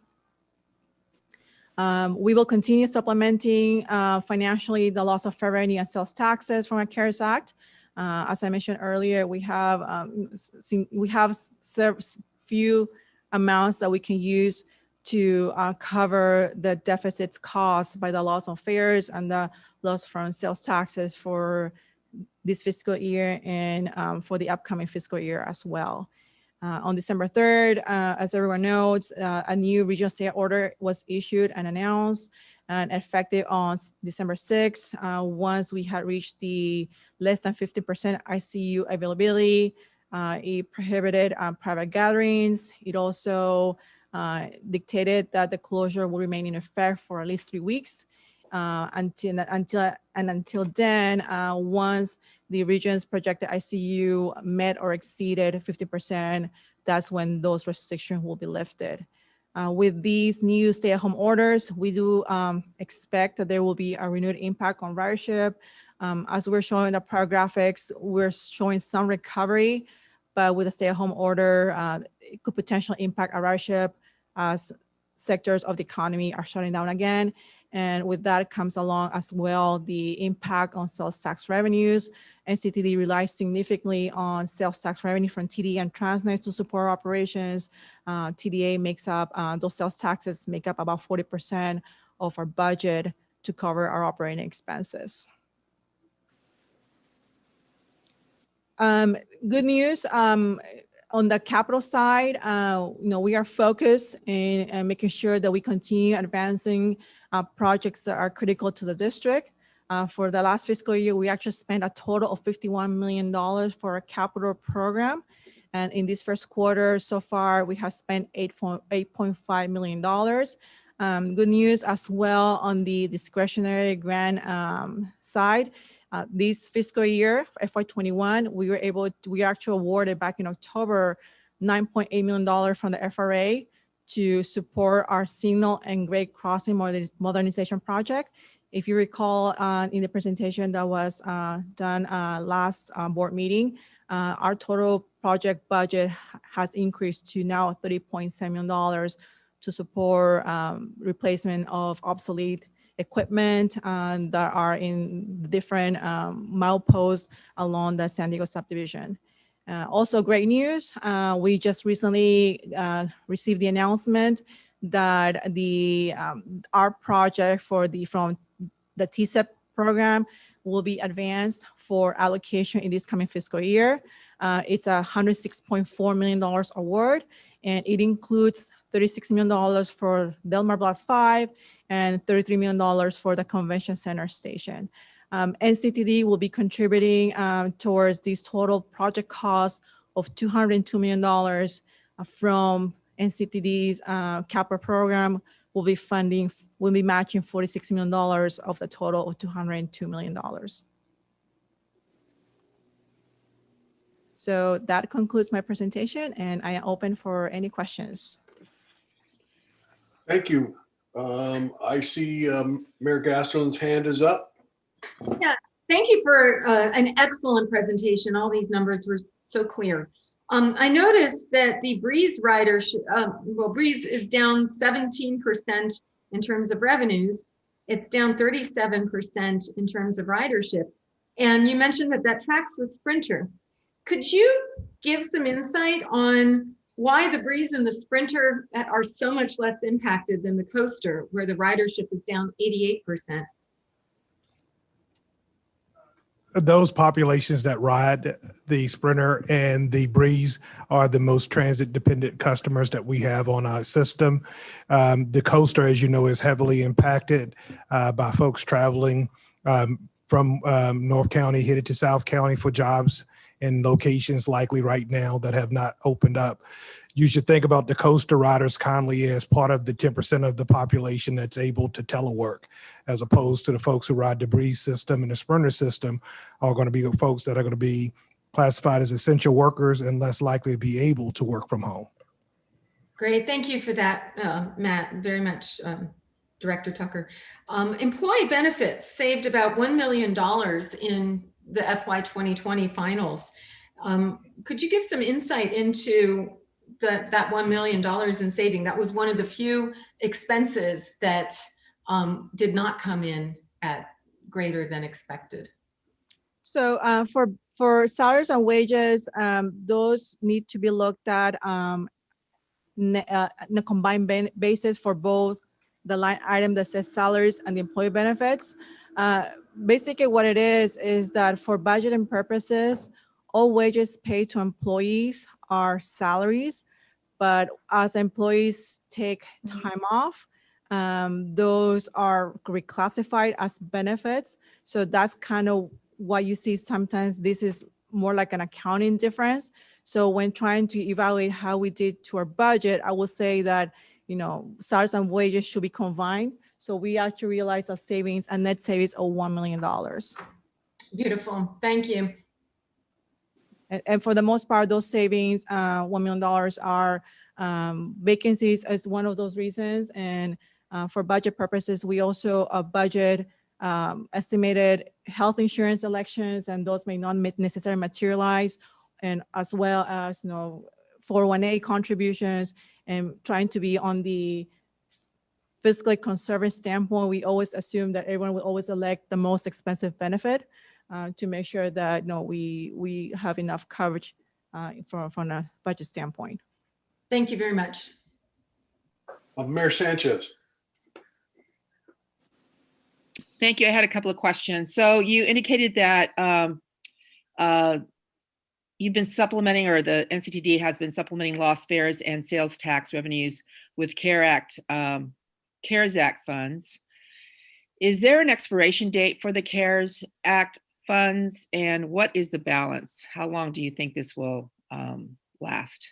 We will continue supplementing financially the loss of federal revenue and sales taxes from our CARES Act. As I mentioned earlier, we have few amounts that we can use to cover the deficits caused by the loss of fares and the loss from sales taxes for this fiscal year and for the upcoming fiscal year as well. On December 3rd, as everyone knows, a new regional stay order was issued and announced and effective on December 6th. Once we had reached the less than 50% ICU availability, it prohibited private gatherings. It also dictated that the closure will remain in effect for at least 3 weeks. Until then, once the region's projected ICU met or exceeded 50%, that's when those restrictions will be lifted. With these new stay-at-home orders, we do expect that there will be a renewed impact on ridership. As we're showing in the prior graphics, we're showing some recovery, but with a stay-at-home order, it could potentially impact our ridership as sectors of the economy are shutting down again. And with that comes along as well the impact on sales tax revenues. NCTD relies significantly on sales tax revenue from TDA and Transnet to support operations. TDA makes up, those sales taxes make up about 40% of our budget to cover our operating expenses. Good news. On the capital side, we are focused in making sure that we continue advancing projects that are critical to the district. For the last fiscal year, we actually spent a total of $51 million for our capital program. And in this first quarter so far, we have spent $8.5 million. Good news as well on the discretionary grant side. This fiscal year, FY21, we actually awarded back in October $9.8 million from the FRA to support our signal and grade crossing modernization project. If you recall in the presentation that was done last board meeting, our total project budget has increased to now $30.7 million to support replacement of obsolete equipment that are in different mileposts along the San Diego subdivision. Also great news, we just recently received the announcement that our project from the TSEP program will be advanced for allocation in this coming fiscal year. It's a $106.4 million award, and it includes $36 million for Del Mar Blast 5 and $33 million for the Convention Center Station. NCTD will be contributing towards this total project cost of $202 million from NCTD's capital program. Will be matching $46 million of the total of $202 million. So that concludes my presentation, and I am open for any questions. Thank you. I see Mayor Gaston's hand is up. Yeah, thank you for an excellent presentation. All these numbers were so clear. I noticed that the Breeze ridership, Breeze is down 17% in terms of revenues. It's down 37% in terms of ridership. And you mentioned that tracks with Sprinter. Could you give some insight on why the Breeze and the Sprinter are so much less impacted than the Coaster, where the ridership is down 88%? Those populations that ride the Sprinter and the Breeze are the most transit dependent customers that we have on our system. The Coaster, as you know, is heavily impacted by folks traveling from North County headed to South County for jobs in locations likely right now that have not opened up. You should think about the Coaster riders commonly as part of the 10% of the population that's able to telework, as opposed to the folks who ride the Breeze system and the Sprinter system are going to be the folks that are going to be classified as essential workers and less likely to be able to work from home. Great, thank you for that, Matt, very much, Director Tucker. Employee benefits saved about $1 million in the FY 2020 finals. Could you give some insight into that $1 million in saving? That was one of the few expenses that did not come in at greater than expected. So for salaries and wages, those need to be looked at in a combined basis for both the line item that says salaries and the employee benefits. Basically what it is that for budgeting purposes, all wages paid to employees are salaries, but as employees take time off, those are reclassified as benefits. So that's kind of what you see sometimes. This is more like an accounting difference. So when trying to evaluate how we did to our budget, I will say that, salaries and wages should be combined. So we actually realized a savings, a net savings of $1 million. Beautiful, thank you. And for the most part, those savings, $1 million are vacancies as one of those reasons. And for budget purposes, we also budget estimated health insurance elections, and those may not necessarily materialize, and as well as 401A contributions, and trying to be on the fiscally conservative standpoint. We always assume that everyone will always elect the most expensive benefit to make sure that we have enough coverage from a budget standpoint. Thank you very much. Mayor Sanchez. Thank you. I had a couple of questions. So you indicated that you've been supplementing, or the NCTD has been supplementing lost fares and sales tax revenues with CARES Act funds. Is there an expiration date for the CARES Act funds, and what is the balance? How long do you think this will last?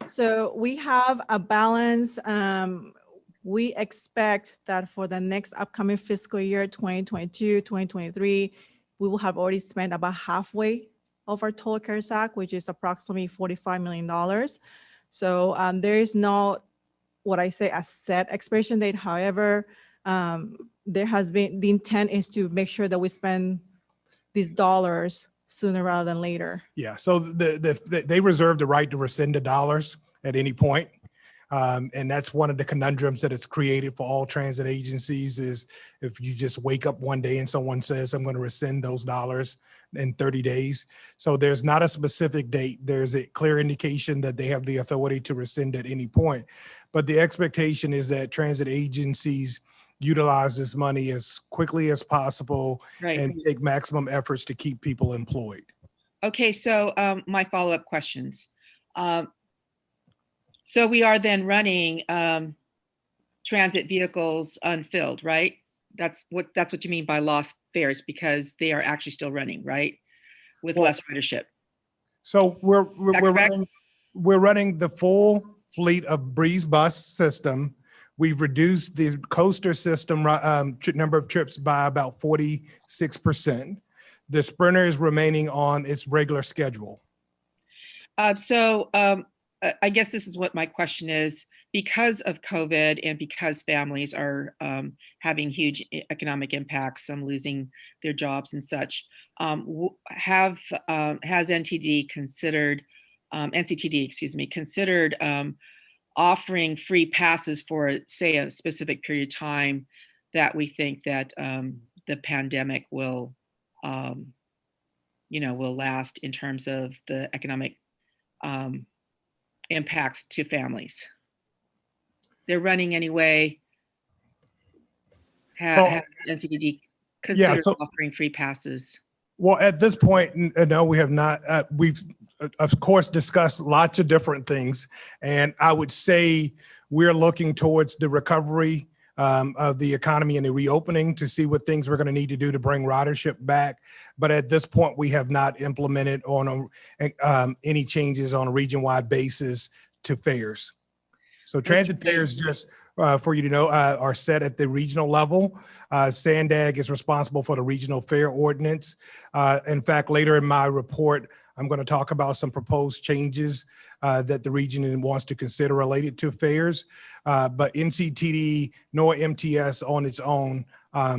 So we have a balance. We expect that for the next upcoming fiscal year, 2022, 2023, we will have already spent about halfway of our total CARES Act, which is approximately $45 million. So there is no, what I say, a set expiration date. However, there has been, the intent is to make sure that we spend these dollars sooner rather than later. Yeah, so they reserve the right to rescind the dollars at any point. And that's one of the conundrums that it's created for all transit agencies is if you just wake up one day and someone says, I'm going to rescind those dollars in 30 days. So there's not a specific date. There's a clear indication that they have the authority to rescind at any point. But the expectation is that transit agencies utilize this money as quickly as possible and take maximum efforts to keep people employed. Okay, so my follow-up questions. So we are then running transit vehicles unfilled, right? That's what you mean by lost fares, because they are actually still running, right? With less ridership. So we're running the full fleet of Breeze bus system. We've reduced the coaster system number of trips by about 46%. The Sprinter is remaining on its regular schedule. I guess this is what my question is. Because of COVID and because families are having huge economic impacts, some losing their jobs and such, has NCTD considered offering free passes for, say, a specific period of time that we think that the pandemic will last in terms of the economic impacts to families? They're running anyway. Have NCTD considered offering free passes? Well, at this point, no, we have not. We've, of course, discussed lots of different things. And I would say we're looking towards the recovery of the economy and the reopening to see what things we're going to need to do to bring ridership back. But at this point, we have not implemented any changes on a region-wide basis to fares. So transit fares, just for you to know, are set at the regional level. SANDAG is responsible for the regional fare ordinance. In fact, later in my report, I'm going to talk about some proposed changes that the region wants to consider related to fares. But NCTD nor MTS on its own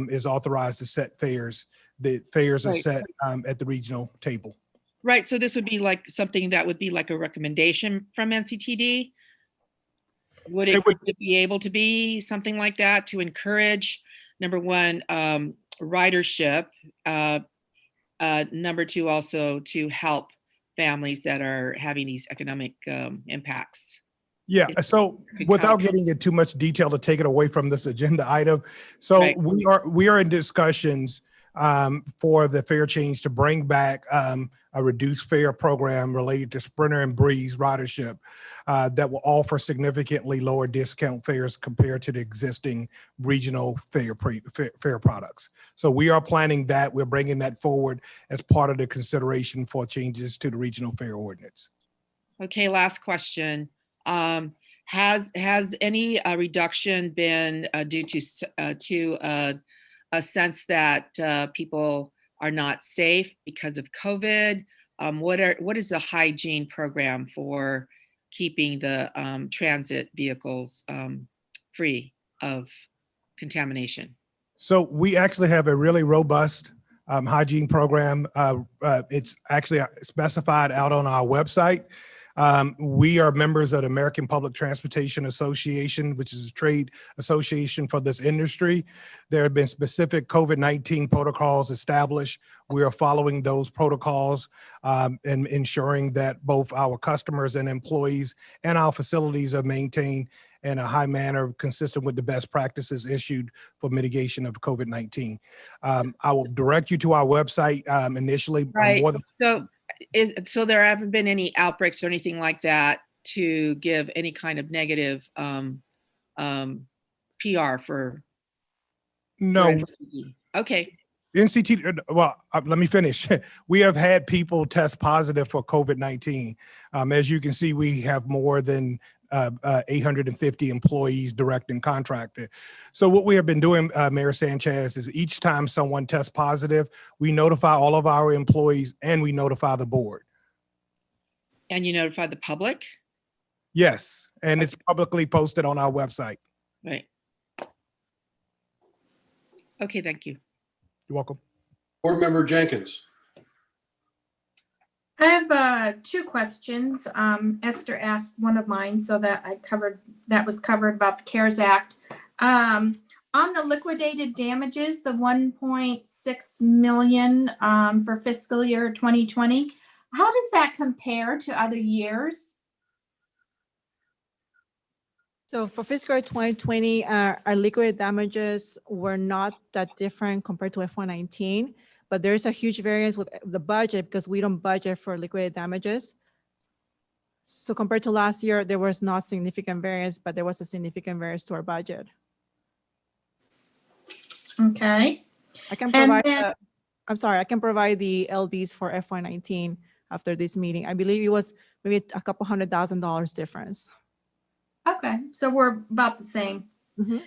is authorized to set fares. The fares are set at the regional table. Right. So this would be like something that would be like a recommendation from NCTD. Would it be able to be something like that to encourage, number one, ridership, number two, also to help families that are having these economic impacts? Yeah, so without getting into too much detail to take it away from this agenda item, so we are in discussions for the fare change to bring back a reduced fare program related to Sprinter and Breeze ridership that will offer significantly lower discount fares compared to the existing regional fare products. So we are planning that. We're bringing that forward as part of the consideration for changes to the regional fare ordinance. Okay, last question. Has any reduction been due to a sense that people are not safe because of COVID? What is the hygiene program for keeping the transit vehicles free of contamination? So we actually have a really robust hygiene program. It's actually specified out on our website. We are members of the American Public Transportation Association, which is a trade association for this industry. There have been specific COVID-19 protocols established. We are following those protocols and ensuring that both our customers and employees and our facilities are maintained in a high manner consistent with the best practices issued for mitigation of COVID-19. I will direct you to our website initially. Right. So there haven't been any outbreaks or anything like that to give any kind of negative PR for NCTD. Okay. NCTD, well, let me finish. We have had people test positive for COVID-19. As you can see, we have more than 850 employees, direct and contracted. So what we have been doing, Mayor Sanchez, is each time someone tests positive, we notify all of our employees and we notify the board. And you notify the public? Yes, and it's publicly posted on our website. Right. Okay, thank you. You're welcome. Board Member Jenkins. I have two questions. Esther asked one of mine, so that was covered about the CARES Act. On the liquidated damages, the 1.6 million for fiscal year 2020, how does that compare to other years? So for fiscal year 2020, our liquid damages were not that different compared to FY19, but there's a huge variance with the budget because we don't budget for liquidated damages. So compared to last year, there was not significant variance, but there was a significant variance to our budget. Okay. I can provide, I can provide the LDs for FY19 after this meeting. I believe it was maybe a couple $100,000 difference. Okay, so we're about the same. Mm-hmm.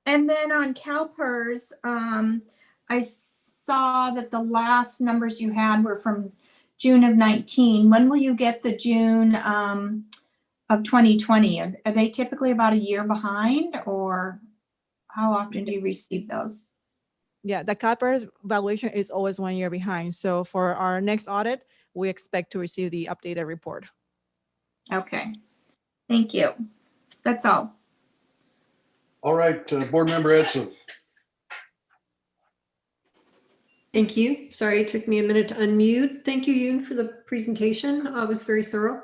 And then on CalPERS, I saw that the last numbers you had were from June of 19. When will you get the June of 2020? Are they typically about a year behind, or how often do you receive those? Yeah, the CalPERS valuation is always 1 year behind. So for our next audit, we expect to receive the updated report. Okay, thank you. That's all. All right, Board Member Edson. Thank you. Sorry, it took me a minute to unmute. Thank you, Yoon, for the presentation. It was very thorough.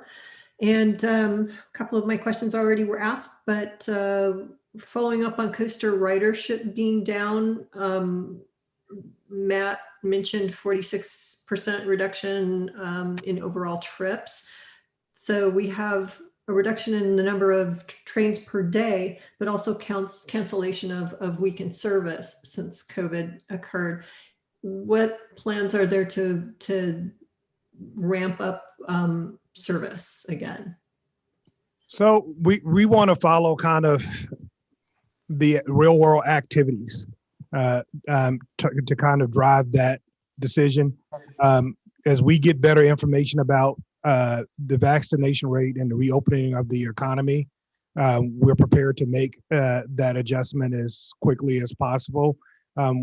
And a couple of my questions already were asked, but following up on coaster ridership being down, Matt mentioned 46% reduction in overall trips. So we have a reduction in the number of trains per day, but also cancellation of weekend service since COVID occurred. What plans are there to ramp up service again? So we want to follow kind of the real world activities to kind of drive that decision. As we get better information about the vaccination rate and the reopening of the economy, we're prepared to make that adjustment as quickly as possible.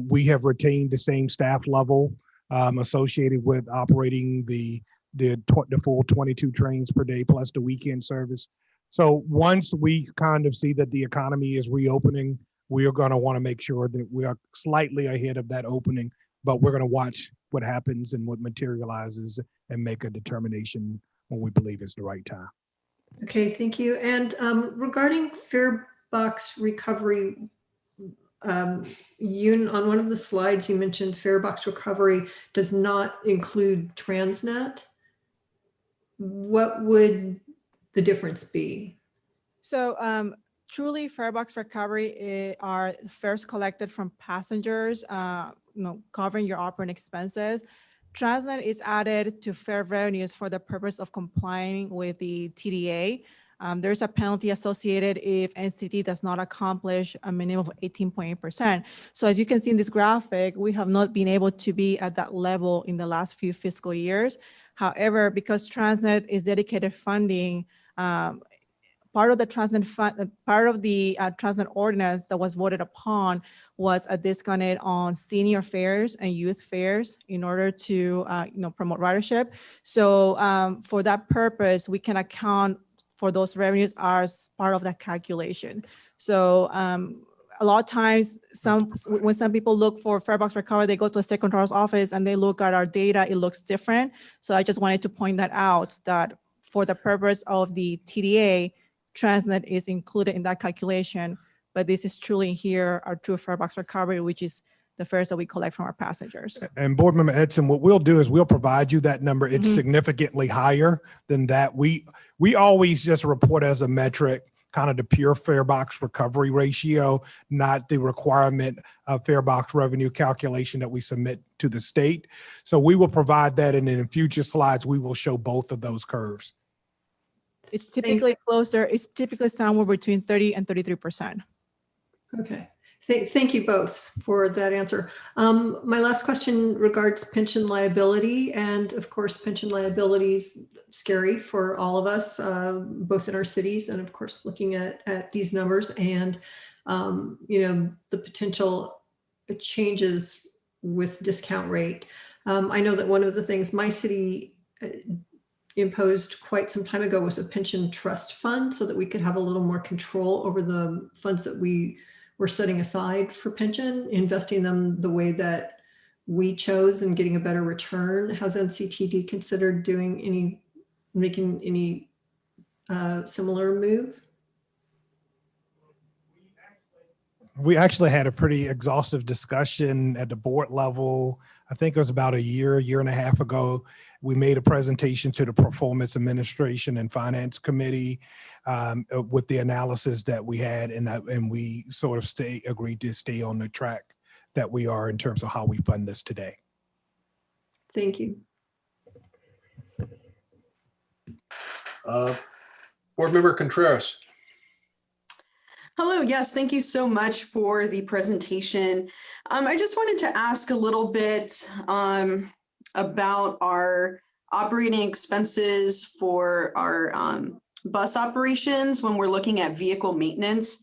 We have retained the same staff level associated with operating the full 22 trains per day plus the weekend service. So once we kind of see that the economy is reopening, we are going to want to make sure that we are slightly ahead of that opening, but we're going to watch what happens and what materializes and make a determination when we believe it's the right time. Okay, thank you. And regarding fare box recovery, Yoon, on one of the slides you mentioned fare box recovery does not include Transnet. What would the difference be? So truly fare box recovery are fares collected from passengers, covering your operating expenses. Transnet is added to fare revenues for the purpose of complying with the TDA. There's a penalty associated if NCT does not accomplish a minimum of 18.8%. So as you can see in this graphic, we have not been able to be at that level in the last few fiscal years. However, because Transnet is dedicated funding, part of the Transnet Transnet ordinance that was voted upon was a discount on senior fares and youth fares in order to promote ridership. So for that purpose, we can account for those revenues as part of that calculation. So a lot of times, when some people look for fare box recovery, they go to a state controller's office and they look at our data, it looks different. So I just wanted to point that out, that for the purpose of the TDA, Transnet is included in that calculation, but this is truly here our true fare box recovery, which is the fares that we collect from our passengers. And Board Member Edson, what we'll do is we'll provide you that number. It's significantly higher than that. We always just report as a metric kind of the pure fare box recovery ratio, not the requirement of fare box revenue calculation that we submit to the state. So we will provide that, and then in future slides, we will show both of those curves. It's typically closer, it's typically somewhere between 30 and 33%. Okay. Thank you both for that answer. My last question regards pension liability, and of course, pension liability is scary for all of us, both in our cities and of course, looking at these numbers and the potential changes with discount rate. I know that one of the things my city imposed quite some time ago was a pension trust fund so that we could have a little more control over the funds that we were setting aside for pension, investing them the way that we chose and getting a better return. Has NCTD considered making any similar move? We actually had a pretty exhaustive discussion at the board level. I think it was about a year and a half ago. We made a presentation to the Performance Administration and Finance Committee with the analysis that we had, and we sort of agreed to stay on the track that we are in terms of how we fund this today. Thank you. Board Member Contreras. Hello, yes, thank you so much for the presentation. I just wanted to ask a little bit about our operating expenses for our bus operations when we're looking at vehicle maintenance.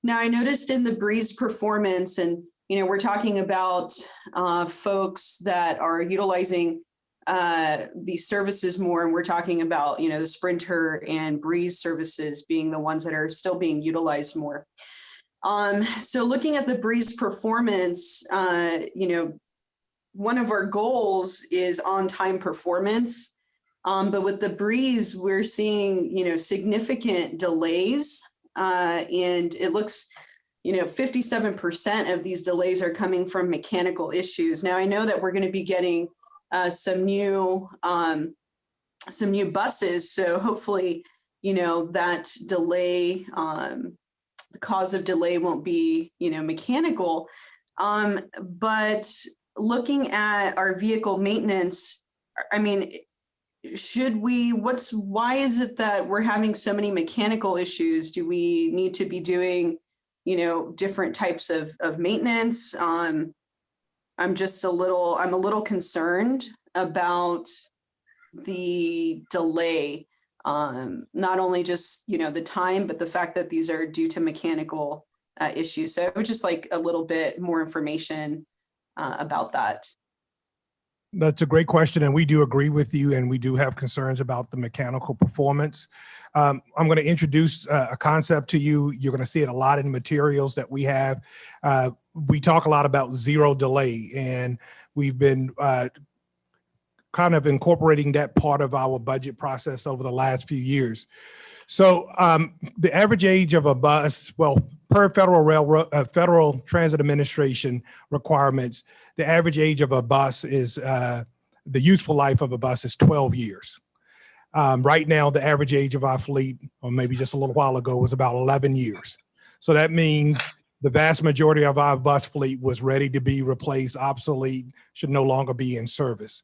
Now, I noticed in the Breeze performance, and we're talking about folks that are utilizing these services more, and we're talking about the Sprinter and Breeze services being the ones that are still being utilized more. So looking at the Breeze performance, one of our goals is on-time performance, but with the Breeze, we're seeing significant delays, and it looks 57% of these delays are coming from mechanical issues. Now I know that we're going to be getting some new buses. So hopefully, that delay, the cause of delay won't be, mechanical. But looking at our vehicle maintenance, I mean, why is it that we're having so many mechanical issues? Do we need to be doing, different types of maintenance? I'm a little concerned about the delay, not only just, the time, but the fact that these are due to mechanical issues. So I would just like a little bit more information about that. That's a great question, and we do agree with you, and we do have concerns about the mechanical performance. I'm going to introduce a concept to you. You're going to see it a lot in materials that we have. We talk a lot about zero delay, and we've been kind of incorporating that part of our budget process over the last few years. So the average age of a bus, well, per Federal Transit Administration requirements, the average age of a bus is, the useful life of a bus is 12 years. Right now, the average age of our fleet, or maybe just a little while ago, was about 11 years. So that means the vast majority of our bus fleet was ready to be replaced, obsolete, should no longer be in service.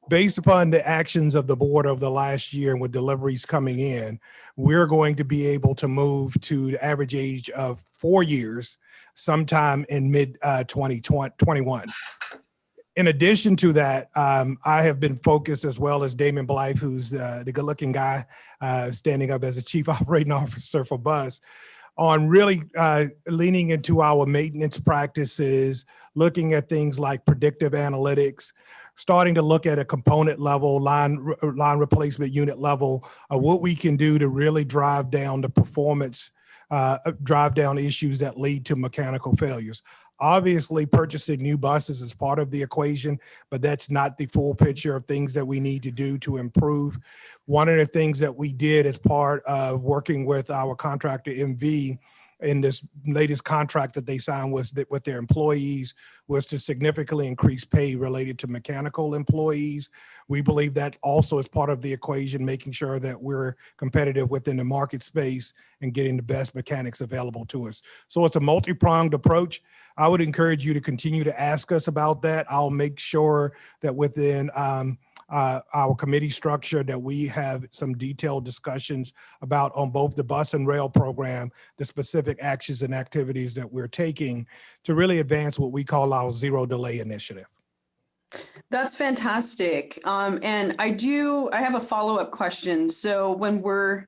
Based upon the actions of the board over the last year and with deliveries coming in, we're going to be able to move to the average age of 4 years sometime in mid-2021. In addition to that, I have been focused, as well as Damon Blythe, who's the good-looking guy standing up as a chief operating officer for bus, on really leaning into our maintenance practices, looking at things like predictive analytics, starting to look at a component level, line replacement unit level, of what we can do to really drive down the performance, drive down issues that lead to mechanical failures. Obviously, purchasing new buses is part of the equation, but that's not the full picture of things that we need to do to improve. One of the things that we did as part of working with our contractor MV in this latest contract that they signed with their employees was to significantly increase pay related to mechanical employees. We believe that also is part of the equation, making sure that we're competitive within the market space and getting the best mechanics available to us. So it's a multi-pronged approach. I would encourage you to continue to ask us about that. I'll make sure that within our committee structure that we have some detailed discussions about on both the bus and rail program, the specific actions and activities that we're taking to really advance what we call our zero delay initiative. That's fantastic. And I have a follow-up question. So when we're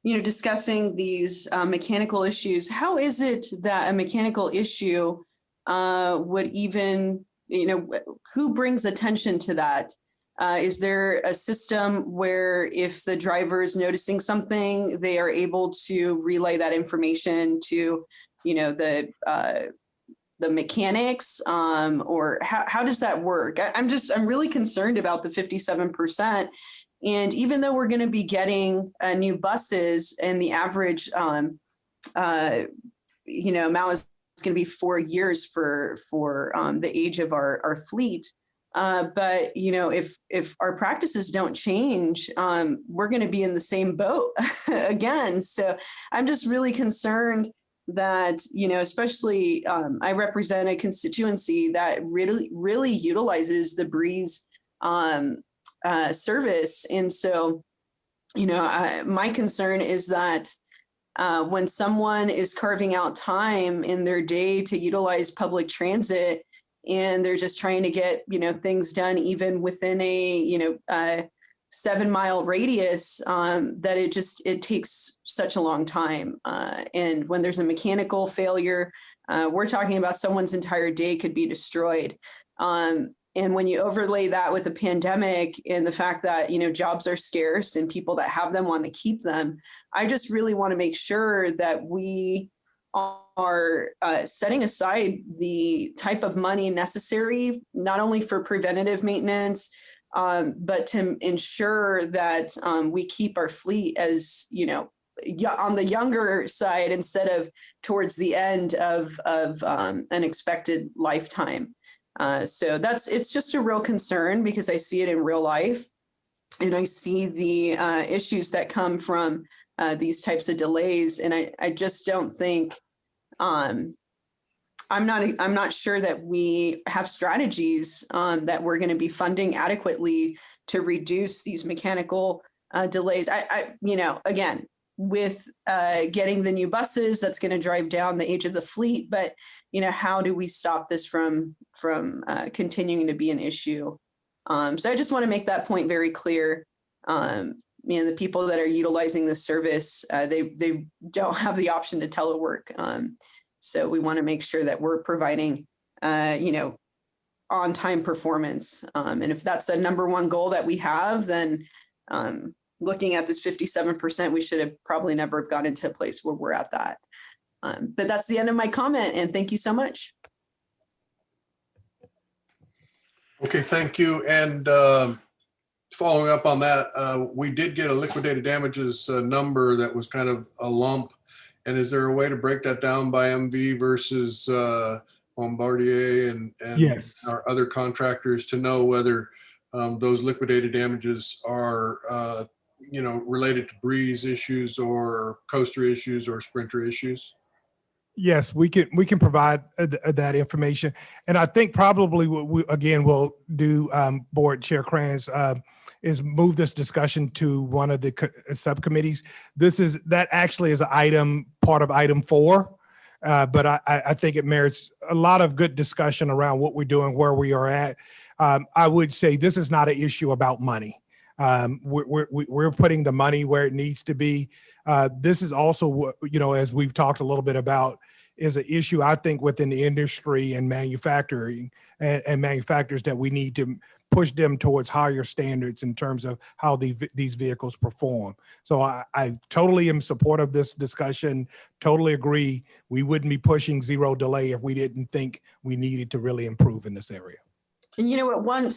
discussing these mechanical issues, how is it that a mechanical issue would even, who brings attention to that? Is there a system where if the driver is noticing something, they are able to relay that information to, the mechanics, or how does that work? I'm really concerned about the 57%. And even though we're going to be getting new buses and the average, amount is going to be 4 years for the age of our fleet. But if our practices don't change, we're going to be in the same boat again. So I'm just really concerned that, especially I represent a constituency that really utilizes the Breeze service. And so, my concern is that when someone is carving out time in their day to utilize public transit, and they're just trying to get, things done even within a 7-mile radius, that it takes such a long time. And when there's a mechanical failure, we're talking about someone's entire day could be destroyed. And when you overlay that with the pandemic and the fact that, jobs are scarce and people that have them want to keep them, I just really want to make sure that we are setting aside the type of money necessary, not only for preventative maintenance, but to ensure that we keep our fleet as, on the younger side instead of towards the end of an expected lifetime. So it's just a real concern because I see it in real life, and I see the issues that come from these types of delays. And I just don't think, I'm not sure that we have strategies that we're going to be funding adequately to reduce these mechanical delays. Again, with getting the new buses, that's going to drive down the age of the fleet. But, how do we stop this from continuing to be an issue? So I just want to make that point very clear. The people that are utilizing this service, they don't have the option to telework. So we want to make sure that we're providing, on-time performance. And if that's the number one goal that we have, then looking at this 57%, we should have probably never have gotten to a place where we're at that. But that's the end of my comment, and thank you so much. Okay, thank you. And following up on that, we did get a liquidated damages number that was kind of a lump. And is there a way to break that down by MV versus Bombardier and Yes. our other contractors to know whether those liquidated damages are, related to Breeze issues or coaster issues or Sprinter issues? Yes, we can provide that information. And I think probably what we'll do, Board Chair Kranz, is move this discussion to one of the subcommittees. That actually is part of item 4. But I think it merits a lot of good discussion around what we're doing, where we are at. I would say this is not an issue about money. We're putting the money where it needs to be. This is also what, as we've talked a little bit about, is an issue, I think, within the industry and manufacturing and manufacturers that we need to push them towards higher standards in terms of how these vehicles perform. So I totally am supportive of this discussion, totally agree. We wouldn't be pushing zero delay if we didn't think we needed to really improve in this area. And you know what, one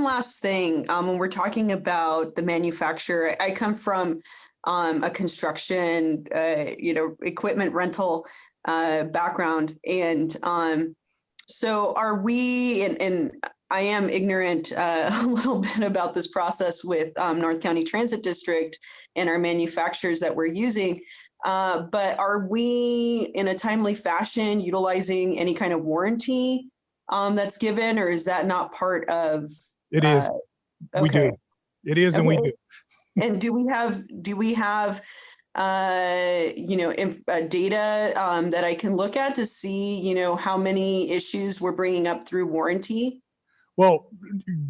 last thing, when we're talking about the manufacturer, I come from a construction, equipment rental background. And so are we, and I am ignorant a little bit about this process with North County Transit District and our manufacturers that we're using, but are we in a timely fashion utilizing any kind of warranty that's given, or is that not part of? It is. Okay. We do. It is, and we do. And do we have data that I can look at to see, how many issues we're bringing up through warranty? Well,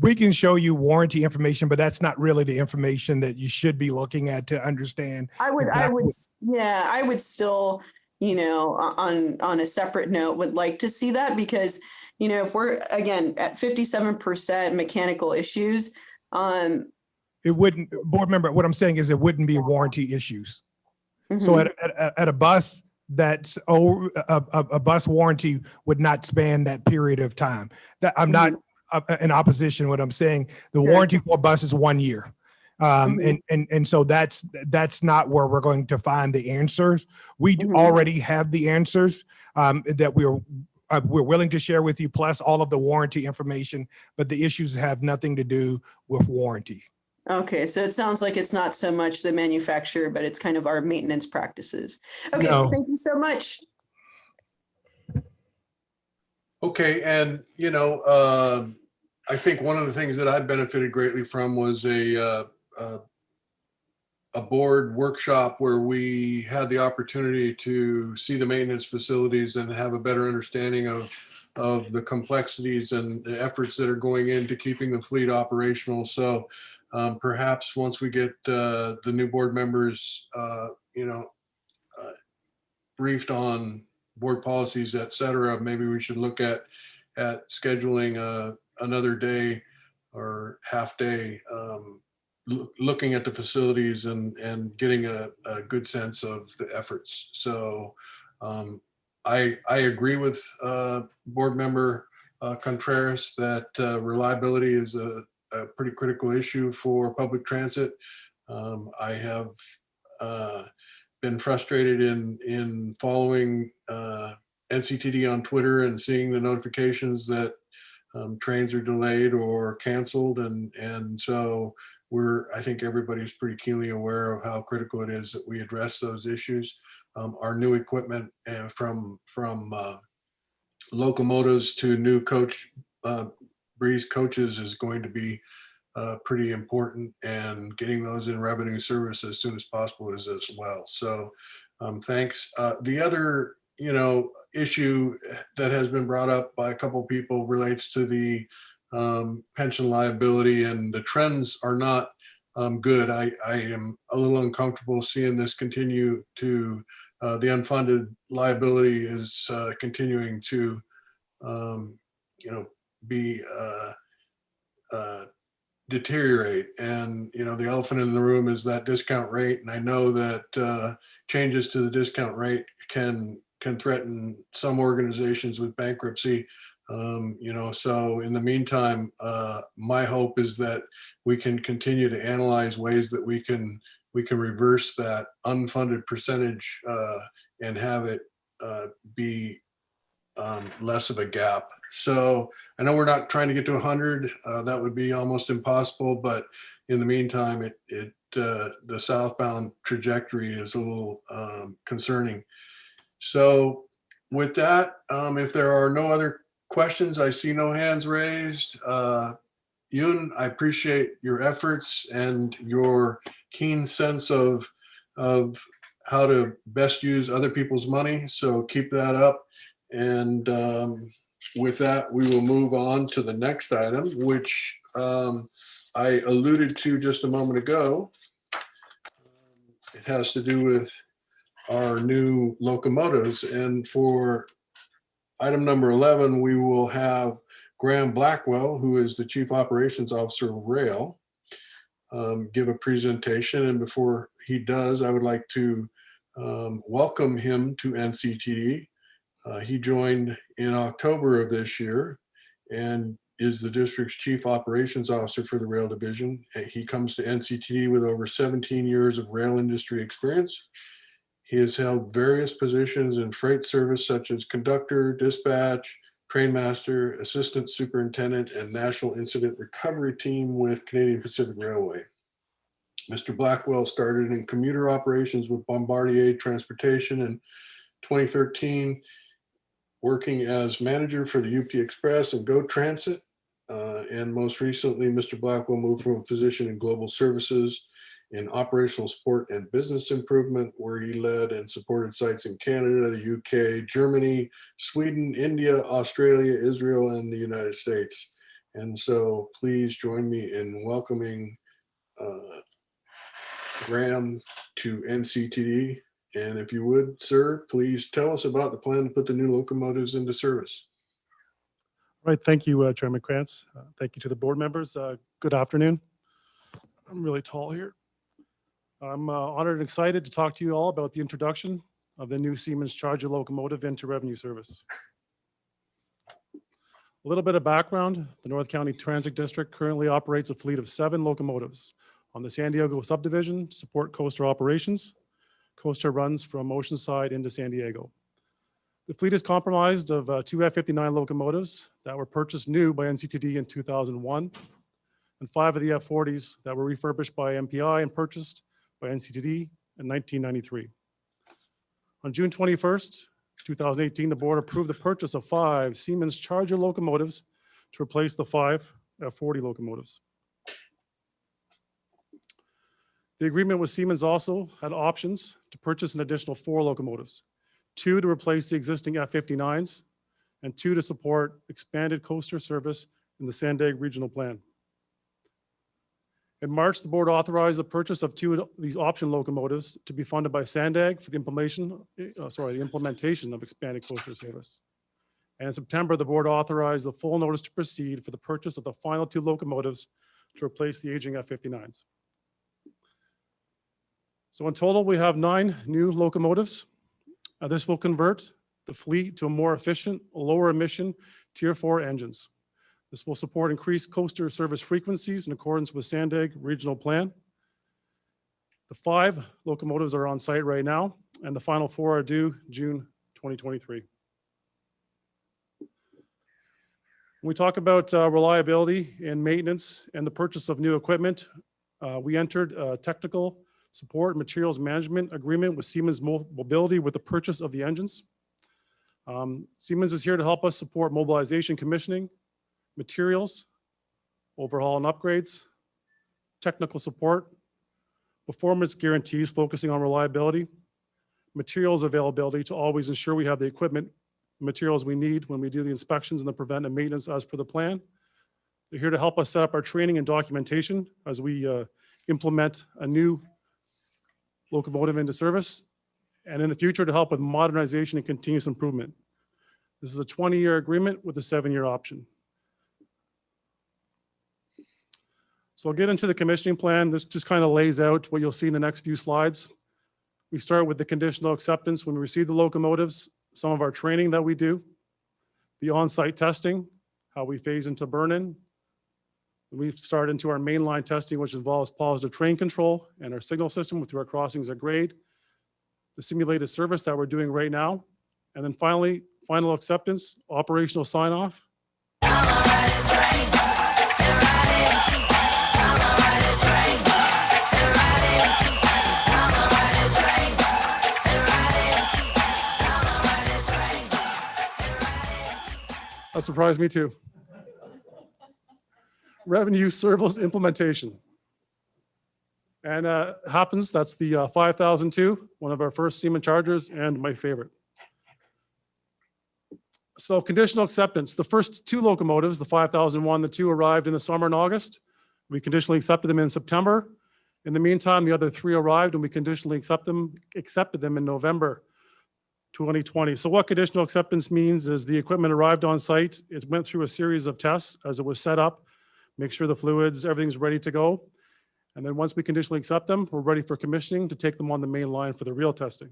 we can show you warranty information, but that's not really the information that you should be looking at to understand. I would still, on a separate note, would like to see that, because, if we're, again, at 57% mechanical issues, It wouldn't, board member, what I'm saying is it wouldn't be warranty issues. So at a bus that's, a bus warranty would not span that period of time. That I'm not in opposition. What I'm saying, the warranty for a bus is 1 year. And so that's not where we're going to find the answers. We already have the answers that we're willing to share with you, plus all of the warranty information, but the issues have nothing to do with warranty. Okay, so it sounds like it's not so much the manufacturer, but it's kind of our maintenance practices. Okay, thank you so much. Okay, and I think one of the things that I benefited greatly from was a board workshop where we had the opportunity to see the maintenance facilities and have a better understanding of the complexities and the efforts that are going into keeping the fleet operational. So perhaps once we get the new board members, briefed on board policies, et cetera, maybe we should look at scheduling another day or half day, looking at the facilities and getting a good sense of the efforts. So I agree with board member Contreras that reliability is a pretty critical issue for public transit. I have been frustrated in following NCTD on Twitter and seeing the notifications that trains are delayed or canceled, and so I think everybody's pretty keenly aware of how critical it is that we address those issues. Our new equipment from locomotives to new Breeze coaches is going to be pretty important, and getting those in revenue service as soon as possible is as well. So thanks. The other issue that has been brought up by a couple of people relates to the pension liability, and the trends are not good. I am a little uncomfortable seeing this continue to, the unfunded liability is continuing to, be deteriorate. And the elephant in the room is that discount rate, and I know that changes to the discount rate can threaten some organizations with bankruptcy. So in the meantime, my hope is that we can continue to analyze ways that we can reverse that unfunded percentage and have it be less of a gap. So I know we're not trying to get to 100. That would be almost impossible. But in the meantime, the southbound trajectory is a little concerning. So with that, if there are no other questions, I see no hands raised. Yoon, I appreciate your efforts and your keen sense of how to best use other people's money. So keep that up. And with that, we will move on to the next item, which I alluded to just a moment ago. It has to do with our new locomotives. And for item number 11, we will have Graham Blackwell, who is the Chief Operations Officer of Rail, give a presentation. And before he does, I would like to welcome him to NCTD. He joined in October of this year and is the district's Chief Operations Officer for the Rail Division. He comes to NCTD with over 17 years of rail industry experience. He has held various positions in freight service such as conductor, dispatch, trainmaster, assistant superintendent, and national incident recovery team with Canadian Pacific Railway. Mr. Blackwell started in commuter operations with Bombardier Transportation in 2013, working as manager for the UP Express and Go Transit. And most recently, Mr. Blackwell moved from a position in global services in operational support and business improvement, where he led and supported sites in Canada, the UK, Germany, Sweden, India, Australia, Israel, and the United States. And so please join me in welcoming Graham to NCTD. And if you would, sir, please tell us about the plan to put the new locomotives into service. All right, thank you, Chairman Krantz. Thank you to the board members. Good afternoon. I'm really tall here. I'm honored and excited to talk to you all about the introduction of the new Siemens Charger locomotive into revenue service. A little bit of background, the North County Transit District currently operates a fleet of 7 locomotives on the San Diego subdivision to support coaster operations. Coaster runs from Oceanside into San Diego. The fleet is comprised of 2 F-59 locomotives that were purchased new by NCTD in 2001, and 5 of the F-40s that were refurbished by MPI and purchased by NCTD in 1993. On June 21st, 2018, the board approved the purchase of 5 Siemens Charger locomotives to replace the 5 F-40 locomotives. The agreement with Siemens also had options to purchase an additional 4 locomotives, 2 to replace the existing F-59s and 2 to support expanded coaster service in the Sandag Regional Plan. In March, the board authorized the purchase of 2 of these option locomotives to be funded by Sandag for the implementation of expanded coaster service. And in September, the board authorized the full notice to proceed for the purchase of the final 2 locomotives to replace the aging F-59s. So in total, we have 9 new locomotives. This will convert the fleet to a more efficient, lower emission Tier 4 engines. This will support increased coaster service frequencies in accordance with Sandag Regional Plan. The 5 locomotives are on site right now, and the final 4 are due June 2023. When we talk about reliability and maintenance and the purchase of new equipment, we entered a technical support and materials management agreement with Siemens Mobility with the purchase of the engines. Siemens is here to help us support mobilization commissioning, materials, overhaul and upgrades, technical support, performance guarantees focusing on reliability, materials availability to always ensure we have the equipment materials we need when we do the inspections and the preventive maintenance as per the plan. They're here to help us set up our training and documentation as we implement a new locomotive into service, and in the future to help with modernization and continuous improvement. This is a 20-year agreement with a 7-year option. So I'll get into the commissioning plan. This just kind of lays out what you'll see in the next few slides. We start with the conditional acceptance when we receive the locomotives, some of our training that we do, the on-site testing, how we phase into burn-in. We start into our mainline testing, which involves positive train control and our signal system through our crossings at grade, the simulated service that we're doing right now, and then finally, final acceptance, operational sign-off. That surprised me too. Revenue service implementation. And happens, that's the 5002, one of our first Siemens Chargers and my favorite. So conditional acceptance, the first 2 locomotives, the 5001, the 2 arrived in the summer in August. We conditionally accepted them in September. In the meantime, the other 3 arrived and we conditionally accepted them in November 2020. So what conditional acceptance means is the equipment arrived on site. It went through a series of tests as it was set up, make sure the fluids, everything's ready to go. And then once we conditionally accept them, we're ready for commissioning to take them on the main line for the real testing.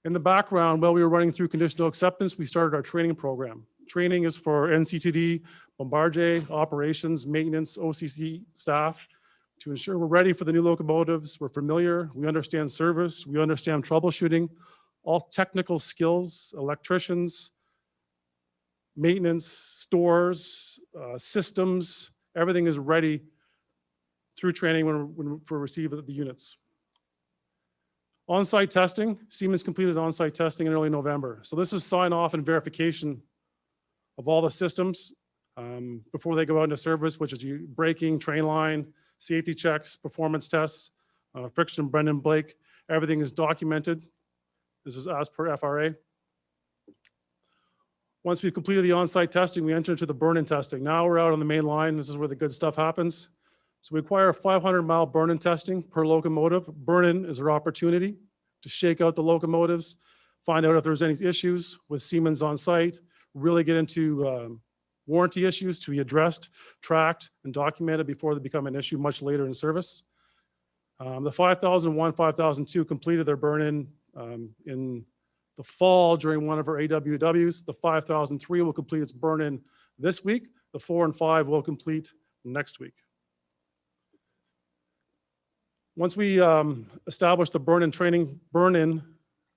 In the background, while we were running through conditional acceptance, we started our training program. Training is for NCTD, Bombardier, operations, maintenance, OCC staff to ensure we're ready for the new locomotives. We're familiar, we understand service, we understand troubleshooting, all technical skills, electricians, maintenance, stores, systems, everything is ready through training for receive of the units. On-site testing, Siemens completed on-site testing in early November. So this is sign off and verification of all the systems before they go out into service, which is braking, train line, safety checks, performance tests, friction, Brendan Blake, everything is documented. This is as per FRA. Once we've completed the on-site testing, we enter into the burn-in testing. Now we're out on the main line. This is where the good stuff happens. So we require 500-mile burn-in testing per locomotive. Burn-in is our opportunity to shake out the locomotives, find out if there's any issues with Siemens on site, really get into warranty issues to be addressed, tracked, and documented before they become an issue much later in service. The 5001, 5002 completed their burn-in in the fall during one of our AWWs. The 5003 will complete its burn-in this week. The 4 and 5 will complete next week. Once we established the burn-in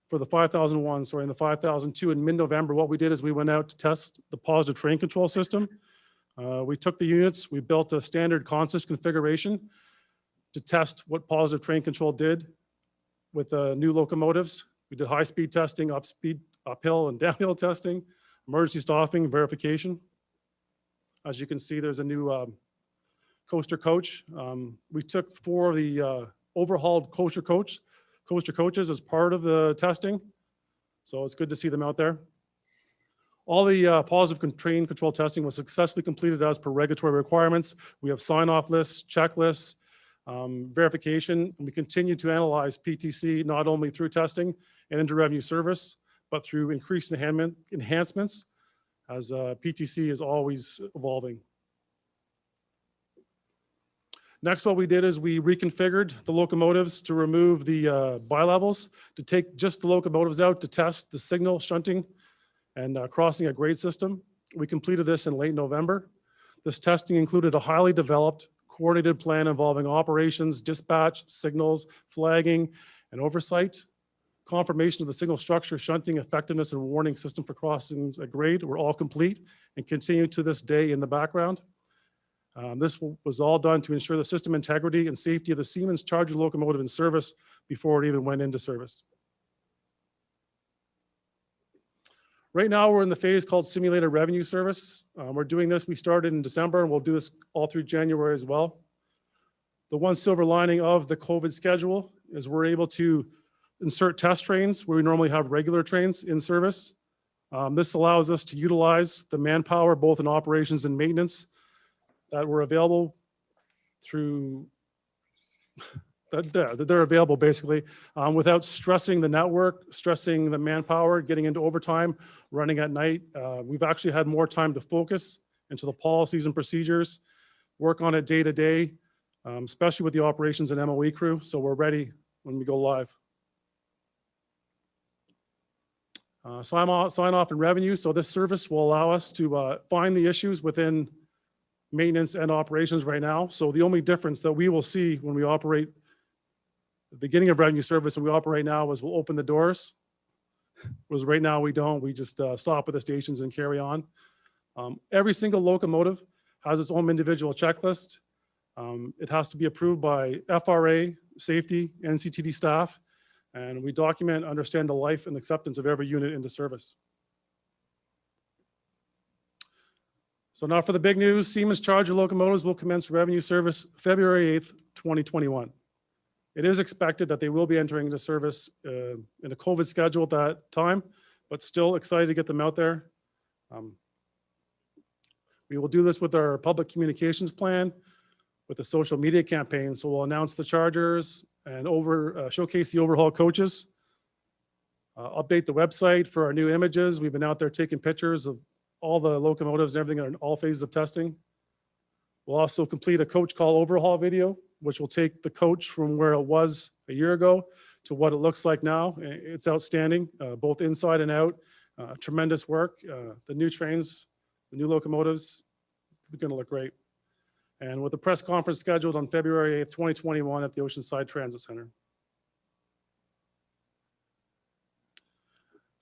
for the 5001, sorry, and the 5002 in mid-November, what we did is we went out to test the positive train control system. We took the units, we built a standard consist configuration to test what positive train control did with the new locomotives. We did high-speed testing, uphill and downhill testing, emergency stopping, verification. As you can see, there's a new coaster coach. We took 4 of the overhauled coaster coaches as part of the testing. So it's good to see them out there. All the positive train control testing was successfully completed as per regulatory requirements. We have sign-off lists, checklists, verification, and we continue to analyze PTC not only through testing and into revenue service, but through increased enhancements as PTC is always evolving. Next, what we did is we reconfigured the locomotives to remove the bilevels, to take just the locomotives out to test the signal shunting and crossing a grade system. We completed this in late November. This testing included a highly developed, coordinated plan involving operations, dispatch, signals, flagging, and oversight. Confirmation of the signal structure, shunting, effectiveness, and warning system for crossings at grade were all complete and continue to this day in the background. This was all done to ensure the system integrity and safety of the Siemens Charger locomotive in service before it even went into service. Right now, we're in the phase called simulated revenue service. We're doing this, we started in December, and we'll do this all through January as well. The one silver lining of the COVID schedule is we're able to insert test trains where we normally have regular trains in service. This allows us to utilize the manpower, both in operations and maintenance, that were available through, that they're available basically, without stressing the network, stressing the manpower, getting into overtime, running at night. We've actually had more time to focus into the policies and procedures, work on it day to day, especially with the operations and MOE crew. So we're ready when we go live. Sign off and revenue. So this service will allow us to find the issues within maintenance and operations right now. So the only difference that we will see when we operate the beginning of revenue service and we operate now is we'll open the doors. Whereas right now we don't, we just stop at the stations and carry on. Every single locomotive has its own individual checklist. It has to be approved by FRA, safety, NCTD staff, and we document, understand the life and acceptance of every unit into service. So now for the big news, Siemens Charger locomotives will commence revenue service February 8th, 2021. It is expected that they will be entering into service in a COVID schedule at that time, but still excited to get them out there. We will do this with our public communications plan, with a social media campaign. So we'll announce the chargers and showcase the overhaul coaches, update the website for our new images. We've been out there taking pictures of all the locomotives and everything in all phases of testing. We'll also complete a coach call overhaul video, which will take the coach from where it was a year ago to what it looks like now. It's outstanding, both inside and out. Tremendous work. The new trains, the new locomotives, they're going to look great. And with the press conference scheduled on February 8th, 2021 at the Oceanside Transit Center.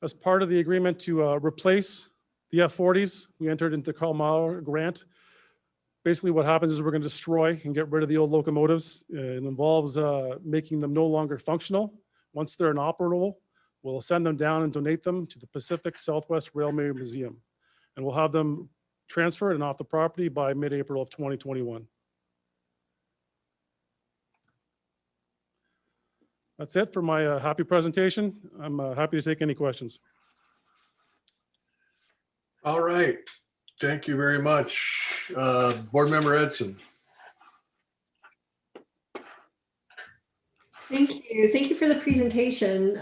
As part of the agreement to replace the F40s, we entered into the Carl Mauer grant. Basically what happens is we're going to destroy and get rid of the old locomotives. It involves making them no longer functional. Once they're inoperable, we'll send them down and donate them to the Pacific Southwest Railway Museum. And we'll have them transferred and off the property by mid-April of 2021. That's it for my happy presentation. I'm happy to take any questions. All right. Thank you very much. Board Member Edson. Thank you. Thank you for the presentation.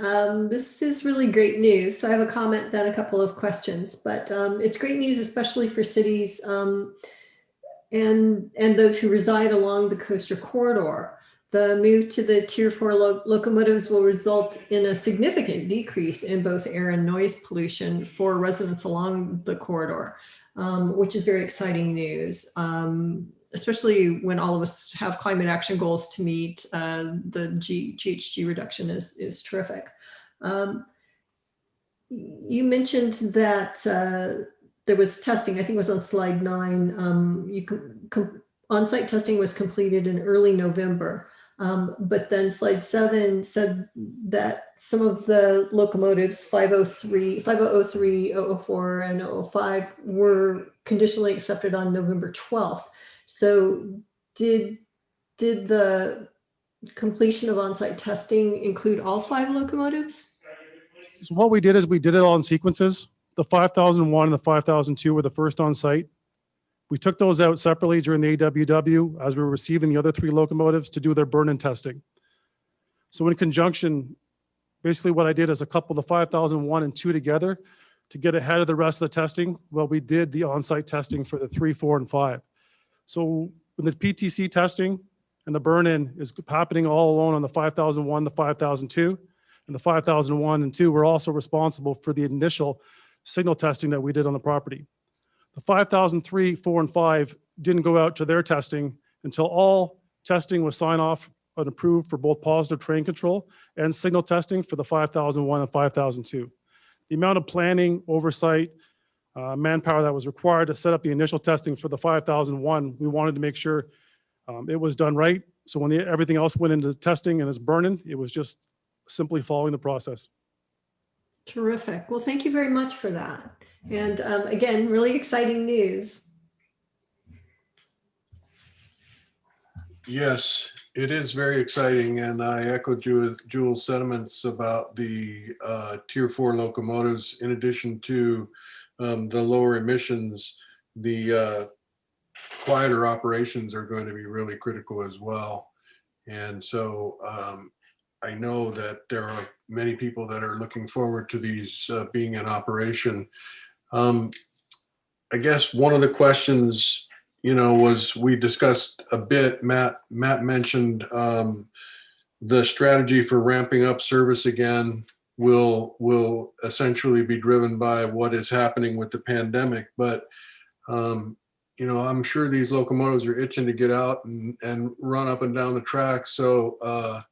This is really great news. So I have a comment, then a couple of questions, but it's great news, especially for cities and those who reside along the coastal corridor. The move to the Tier 4 locomotives will result in a significant decrease in both air and noise pollution for residents along the corridor, which is very exciting news. Especially when all of us have climate action goals to meet, the GHG reduction is terrific. You mentioned that there was testing, I think it was on slide 9. On-site testing was completed in early November, but then slide 7 said that some of the locomotives 5003, 5003, 004, and 005 were conditionally accepted on November 12th. So did the completion of on-site testing include all 5 locomotives? So what we did is we did it all in sequences. The 5001 and the 5002 were the first on site. We took those out separately during the AWW as we were receiving the other 3 locomotives to do their burn-in testing. So in conjunction, basically what I did is a couple the 5001 and 2 together to get ahead of the rest of the testing. Well, we did the on-site testing for the 3, 4, and 5. So when the PTC testing and the burn-in is happening all alone on the 5001, the 5002, and the 5001 and 2 were also responsible for the initial signal testing that we did on the property. The 5003, 4, and 5 didn't go out to their testing until all testing was signed off and approved for both positive train control and signal testing for the 5001 and 5002. The amount of planning, oversight, manpower that was required to set up the initial testing for the 5001, we wanted to make sure it was done right. So when everything else went into testing and is burning, it was just simply following the process. Terrific. Well, thank you very much for that. And again, really exciting news. Yes, it is very exciting, and I echo Jules' sentiments about the Tier 4 locomotives. In addition to the lower emissions, the quieter operations are going to be really critical as well. And so I know that there are many people that are looking forward to these being in operation. I guess one of the questions, was we discussed a bit, Matt mentioned the strategy for ramping up service again will essentially be driven by what is happening with the pandemic. But, I'm sure these locomotives are itching to get out and run up and down the track. So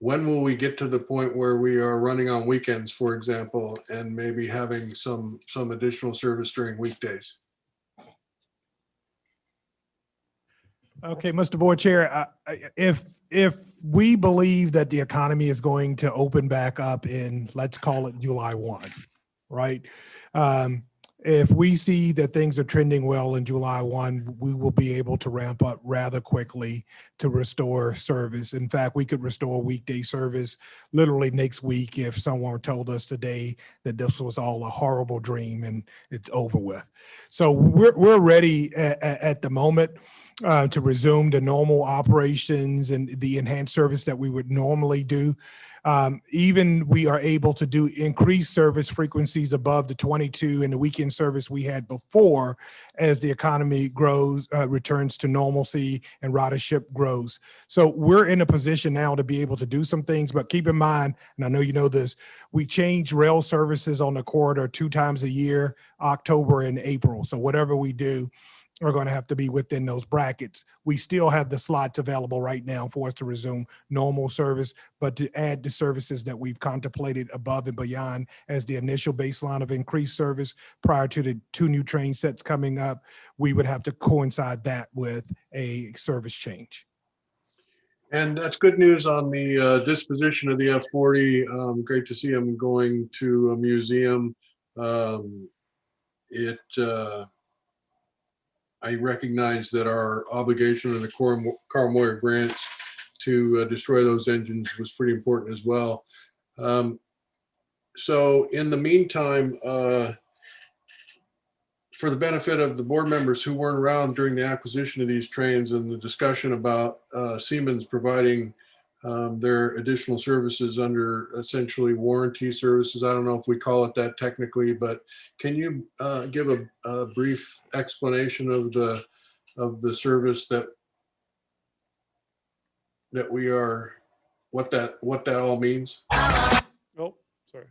when will we get to the point where we are running on weekends, for example, and maybe having some additional service during weekdays? Okay, Mr. Board Chair, if we believe that the economy is going to open back up in, let's call it July 1, right? If we see that things are trending well in July 1, we will be able to ramp up rather quickly to restore service. In fact, we could restore weekday service literally next week if someone told us today that this was all a horrible dream and it's over with. So we're ready at the moment to resume the normal operations and the enhanced service that we would normally do. Even we are able to do increased service frequencies above the 22 and the weekend service we had before as the economy grows, returns to normalcy and ridership grows. So we're in a position now to be able to do some things, but keep in mind, and I know you know this, we change rail services on the corridor 2 times a year, October and April. So whatever we do, are going to have to be within those brackets. We still have the slots available right now for us to resume normal service, but to add the services that we've contemplated above and beyond as the initial baseline of increased service prior to the 2 new train sets coming up, we would have to coincide that with a service change. And that's good news on the disposition of the F40. Great to see them going to a museum. I recognize that our obligation of the Carl Moyer grants to destroy those engines was pretty important as well. So in the meantime, for the benefit of the board members who weren't around during the acquisition of these trains and the discussion about Siemens providing their additional services under essentially warranty services. I don't know if we call it that technically, but can you give a brief explanation of the service that we are, what that all means? Oh, sorry.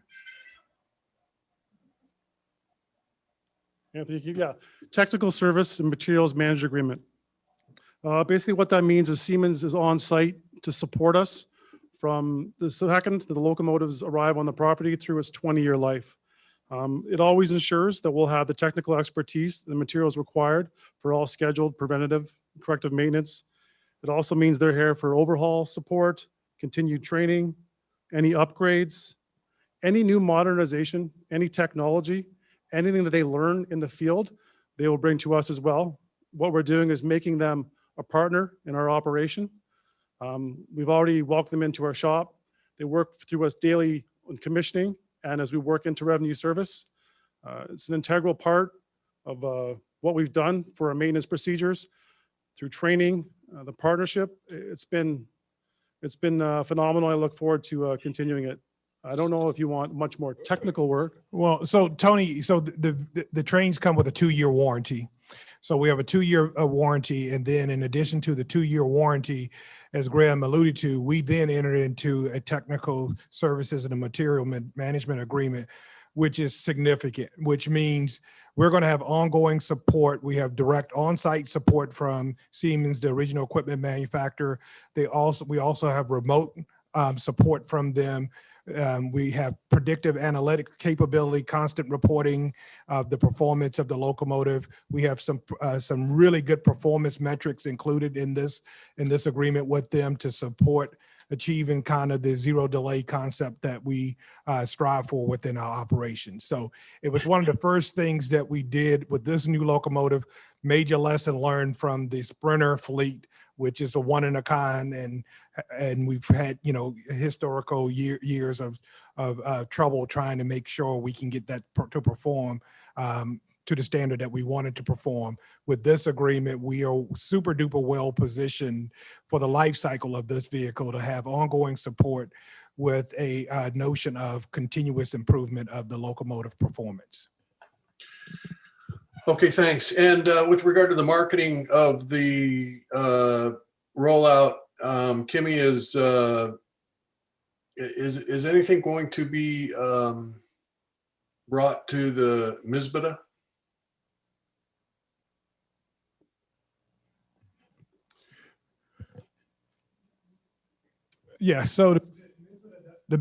Anthony, yeah, technical service and materials manager agreement. Basically what that means is Siemens is on site to support us from the second that the locomotives arrive on the property through its 20-year life. It always ensures that we'll have the technical expertise, the materials required for all scheduled preventative corrective maintenance. It also means they're here for overhaul support, continued training, any upgrades, any new modernization, any technology, anything that they learn in the field, they will bring to us as well. What we're doing is making them a partner in our operation. We've already walked them into our shop. They work through us daily on commissioning and as we work into revenue service. It's an integral part of what we've done for our maintenance procedures through training, the partnership. It's been phenomenal. I look forward to continuing it. I don't know if you want much more technical work. Well, so Tony, so the trains come with a 2-year warranty. So we have a 2-year warranty, and then in addition to the 2-year warranty, as Graham alluded to, we then entered into a technical services and a material management agreement, which is significant, which means we're going to have ongoing support. We have direct on-site support from Siemens, the original equipment manufacturer. We also have remote support from them. We have predictive analytic capability, constant reporting of the performance of the locomotive. We have some really good performance metrics included in this agreement with them to support achieving kind of the zero delay concept that we strive for within our operations. So it was one of the first things that we did with this new locomotive. Major lesson learned from the Sprinter fleet, which is a one in a kind, and we've had historical years of trouble trying to make sure we can get that to perform to the standard that we wanted to perform. With this agreement, we are super duper well positioned for the life cycle of this vehicle to have ongoing support with a notion of continuous improvement of the locomotive performance. Okay, thanks. And with regard to the marketing of the rollout, Kimmy, is anything going to be brought to the MISBTA? Yeah, so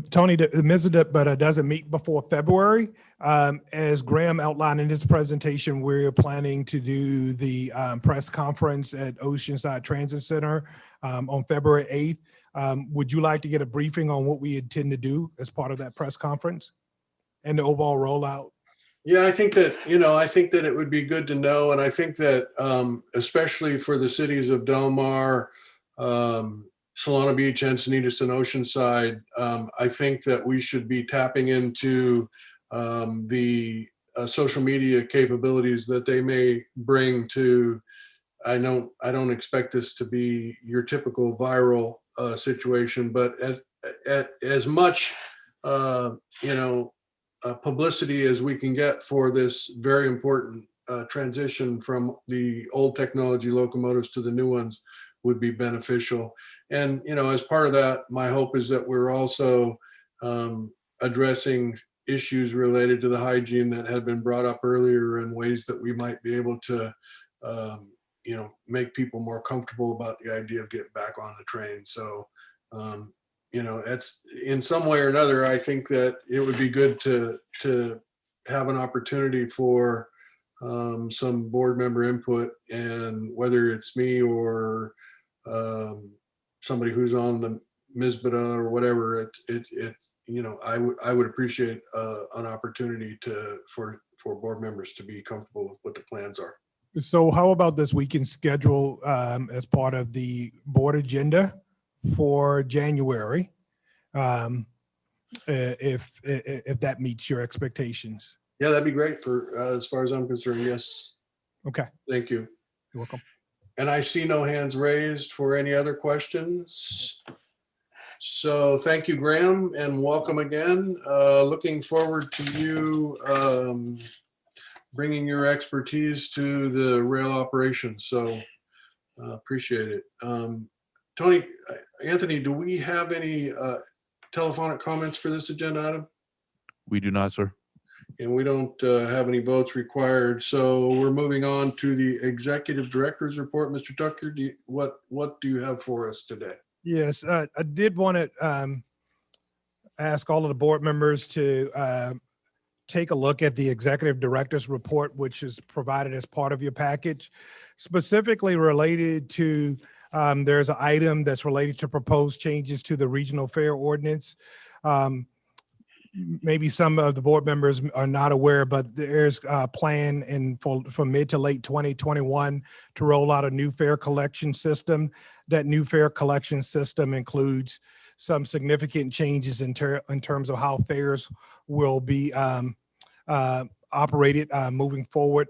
Tony, the MISBTA doesn't meet before February. As Graham outlined in his presentation, we're planning to do the press conference at Oceanside Transit Center on February 8th. Would you like to get a briefing on what we intend to do as part of that press conference and the overall rollout? Yeah, I think that it would be good to know. And I think that especially for the cities of Del Mar, Solana Beach, Encinitas, and Oceanside, I think that we should be tapping into the social media capabilities that they may bring to. I don't expect this to be your typical viral situation, but as much publicity as we can get for this very important transition from the old technology locomotives to the new ones would be beneficial. And, as part of that, my hope is that we're also addressing issues related to the hygiene that had been brought up earlier and ways that we might be able to, make people more comfortable about the idea of getting back on the train. So, it's in some way or another, I think that it would be good to have an opportunity for some board member input, and whether it's me or somebody who's on the MISBTA or whatever, I would appreciate an opportunity for board members to be comfortable with what the plans are. So how about this? We can schedule as part of the board agenda for January, if that meets your expectations. Yeah, that'd be great for, as far as I'm concerned, yes. Okay, Thank you. you're welcome. And I see no hands raised for any other questions. So thank you, Graham, and welcome again. Looking forward to you bringing your expertise to the rail operations. So appreciate it. Tony, Anthony, do we have any telephonic comments for this agenda item? We do not, sir. And we don't have any votes required. So we're moving on to the executive director's report. Mr. Tucker, what do you have for us today? Yes, I did want to ask all of the board members to take a look at the executive director's report, which is provided as part of your package, specifically related to, there's an item that's related to proposed changes to the regional fair ordinance. Maybe some of the board members are not aware, but there's a plan for mid to late 2021 to roll out a new fare collection system. That new fare collection system includes some significant changes in terms of how fares will be operated moving forward.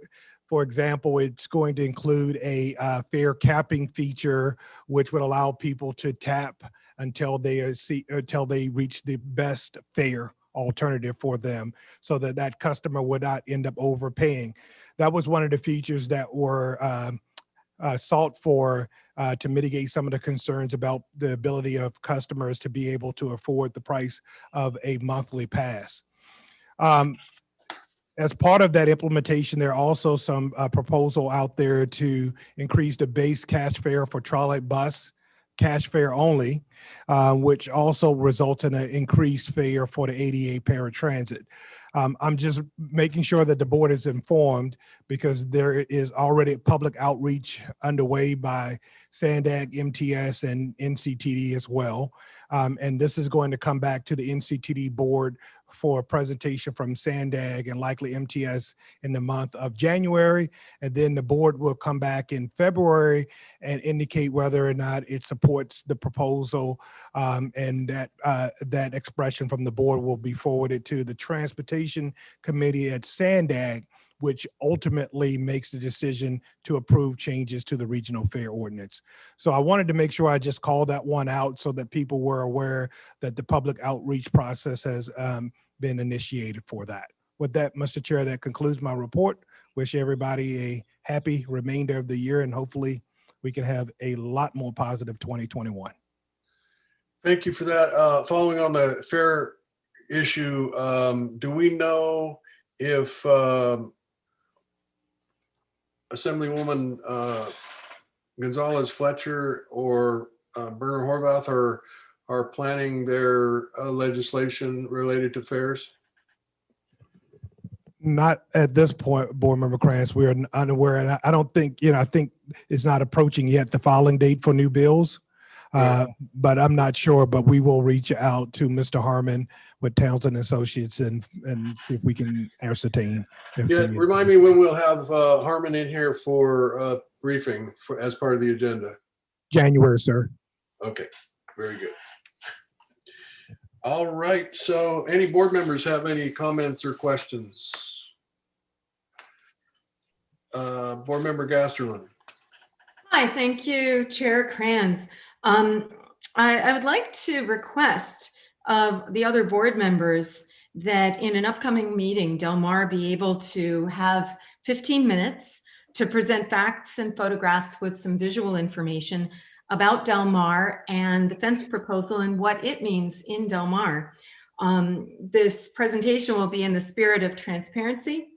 For example, it's going to include a fare capping feature, which would allow people to tap until they reach the best fare alternative for them, so that customer would not end up overpaying. That was one of the features that were sought for to mitigate some of the concerns about the ability of customers to be able to afford the price of a monthly pass. As part of that implementation, there are also some proposal out there to increase the base cash fare for trolley bus, cash fare only, which also results in an increased fare for the ADA paratransit. I'm just making sure that the board is informed because there is already public outreach underway by SANDAG, MTS, and NCTD as well. And this is going to come back to the NCTD board for a presentation from SANDAG and likely MTS in the month of January. And then the board will come back in February and indicate whether or not it supports the proposal. And that expression from the board will be forwarded to the Transportation Committee at SANDAG, which ultimately makes the decision to approve changes to the regional fare ordinance. So I wanted to make sure I just called that one out so that people were aware that the public outreach process has been initiated for that. With that, Mr. Chair, that concludes my report. Wish everybody a happy remainder of the year, and hopefully we can have a lot more positive 2021. Thank you for that. Following on the fare issue, do we know if Assemblywoman Gonzalez Fletcher or Berner Horvath are planning their legislation related to fares? Not at this point, Board Member Krantz. We are unaware, and I don't think, I think it's not approaching yet the filing date for new bills. But I'm not sure, but we will reach out to Mr. Harmon with Townsend Associates and see if we can ascertain. Yeah, remind me when we'll have Harmon in here for a briefing as part of the agenda. January, sir. Okay, very good. All right, so any board members have any comments or questions? Board Member Gasterlin. Hi, thank you, Chair Kranz. I would like to request of the other board members that in an upcoming meeting, Del Mar be able to have 15 minutes to present facts and photographs with some visual information about Del Mar and the fence proposal and what it means in Del Mar. This presentation will be in the spirit of transparency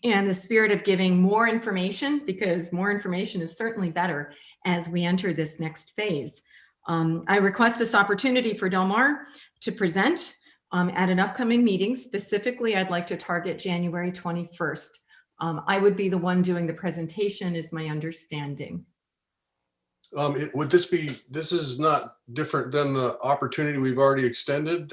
and the spirit of giving more information, because more information is certainly better as we enter this next phase. I request this opportunity for Del Mar to present at an upcoming meeting. Specifically, I'd like to target January 21st. I would be the one doing the presentation, is my understanding. Would this be, this is not different than the opportunity we've already extended.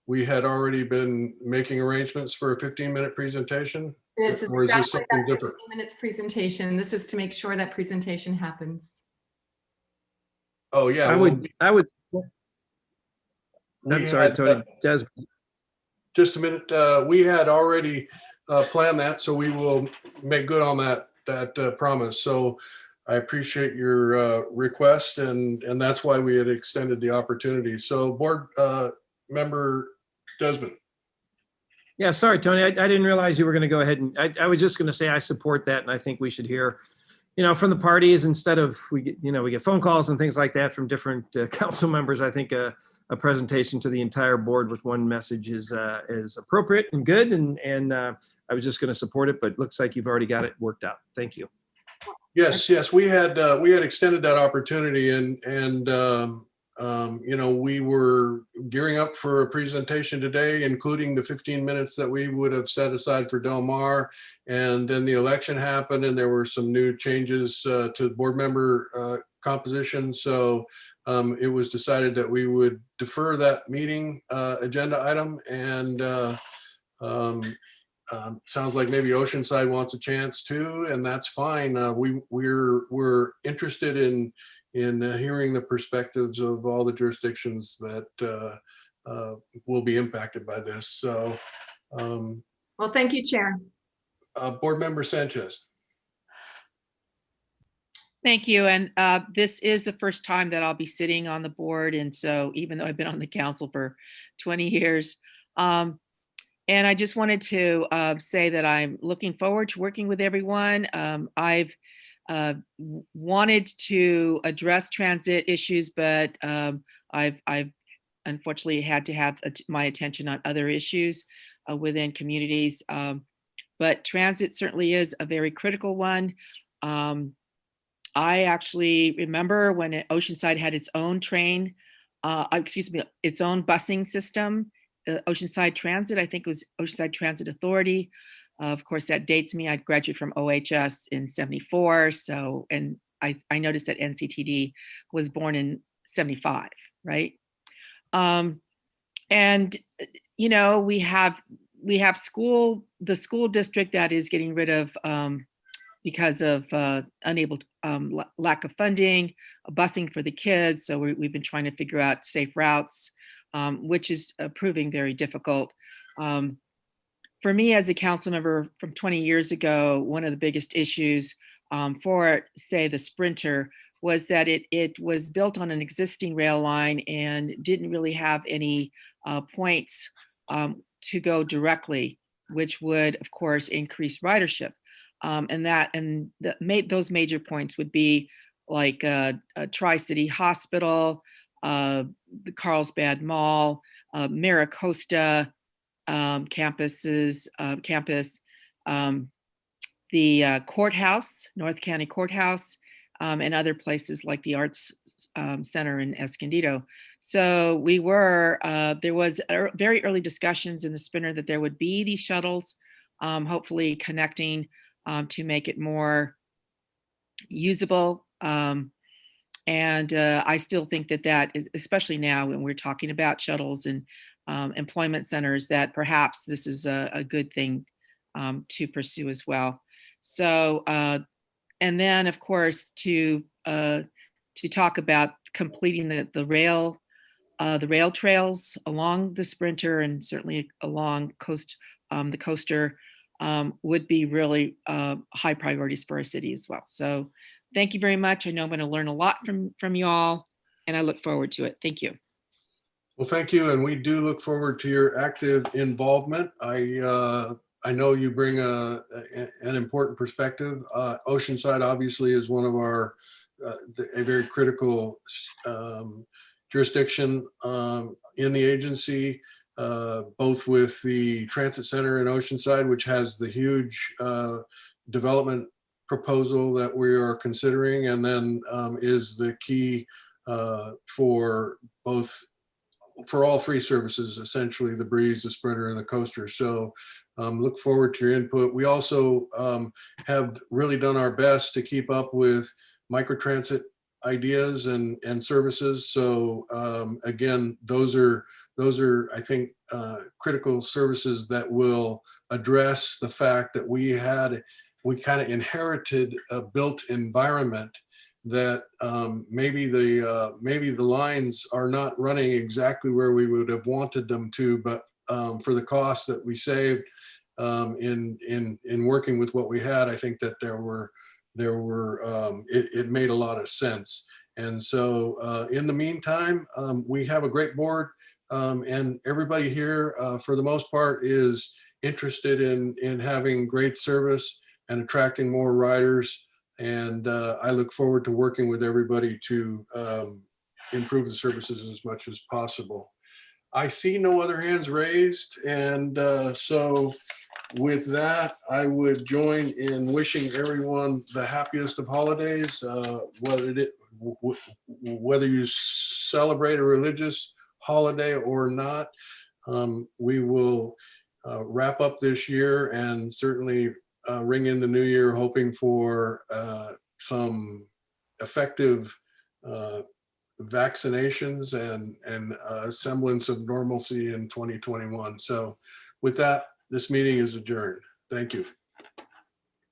We had already been making arrangements for a 15-minute presentation. This is or is exactly this something that different? 15 minutes presentation. This is to make sure that presentation happens. Oh yeah, I would. I'm sorry, Tony. Des, just a minute. We had already planned that, so we will make good on that promise. So I appreciate your request, and that's why we had extended the opportunity. So board member Desmond. Yeah, sorry, Tony. I didn't realize you were going to go ahead and I was just going to say I support that, and I think we should hear, from the parties instead of we get phone calls and things like that from different council members. I think a presentation to the entire board with one message is appropriate and good, and I was just going to support it, but it looks like you've already got it worked out. Thank you. Yes, we had extended that opportunity, and we were gearing up for a presentation today, including the 15 minutes that we would have set aside for Del Mar. And then the election happened, and there were some new changes to board member composition. So it was decided that we would defer that meeting agenda item. And sounds like maybe Oceanside wants a chance too, and that's fine. We're interested in hearing the perspectives of all the jurisdictions that will be impacted by this. So, well, thank you, Chair. Board Member Sanchez. Thank you. And this is the first time that I'll be sitting on the board. And so even though I've been on the council for 20 years, and I just wanted to say that I'm looking forward to working with everyone. I've wanted to address transit issues, but I've unfortunately had to have my attention on other issues within communities. But transit certainly is a very critical one. I actually remember when Oceanside had its own its own busing system. Oceanside Transit, I think it was Oceanside Transit Authority. Of course, that dates me. I graduated from OHS in 74. So, and I noticed that NCTD was born in 75, right? And, we have the school district that is getting rid of, because of lack of funding, busing for the kids. So we've been trying to figure out safe routes, which is proving very difficult. For me as a council member from 20 years ago, one of the biggest issues for, say, the Sprinter was that it was built on an existing rail line and didn't really have any points to go directly, which would, of course, increase ridership. Those major points would be like a Tri-City Hospital, the Carlsbad Mall, Maricosta campus, the courthouse, North County Courthouse, and other places like the Arts Center in Escondido. So there was very early discussions in the Sprinter that there would be these shuttles, hopefully connecting to make it more usable. And I still think that is, especially now when we're talking about shuttles and employment centers, that perhaps this is a good thing to pursue as well. So, and then of course to talk about completing the rail trails along the Sprinter and certainly along the coaster would be really high priorities for our city as well. So thank you very much. I know I'm going to learn a lot from you all, and I look forward to it. Thank you. Well, thank you. And we do look forward to your active involvement. I know you bring an important perspective. Oceanside obviously is one of our, a very critical jurisdiction in the agency, both with the transit center in Oceanside, which has the huge development proposal that we are considering, and then is the key for all three services, essentially the Breeze, the Sprinter, and the Coaster. So look forward to your input. We also have really done our best to keep up with microtransit ideas and services. So again, those are I think critical services that will address the fact that we kind of inherited a built environment that maybe the lines are not running exactly where we would have wanted them to, but for the cost that we saved in working with what we had, I think that it made a lot of sense. And so in the meantime, we have a great board, and everybody here for the most part is interested in having great service and attracting more riders. And I look forward to working with everybody to improve the services as much as possible. I see no other hands raised. And so with that, I would join in wishing everyone the happiest of holidays, whether you celebrate a religious holiday or not. We will wrap up this year and certainly ring in the new year, hoping for some effective vaccinations and a semblance of normalcy in 2021. So with that, this meeting is adjourned. Thank you.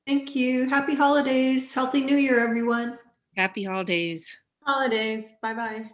Thank you. Happy holidays. Healthy New Year, everyone. Happy holidays. Holidays. Bye-bye.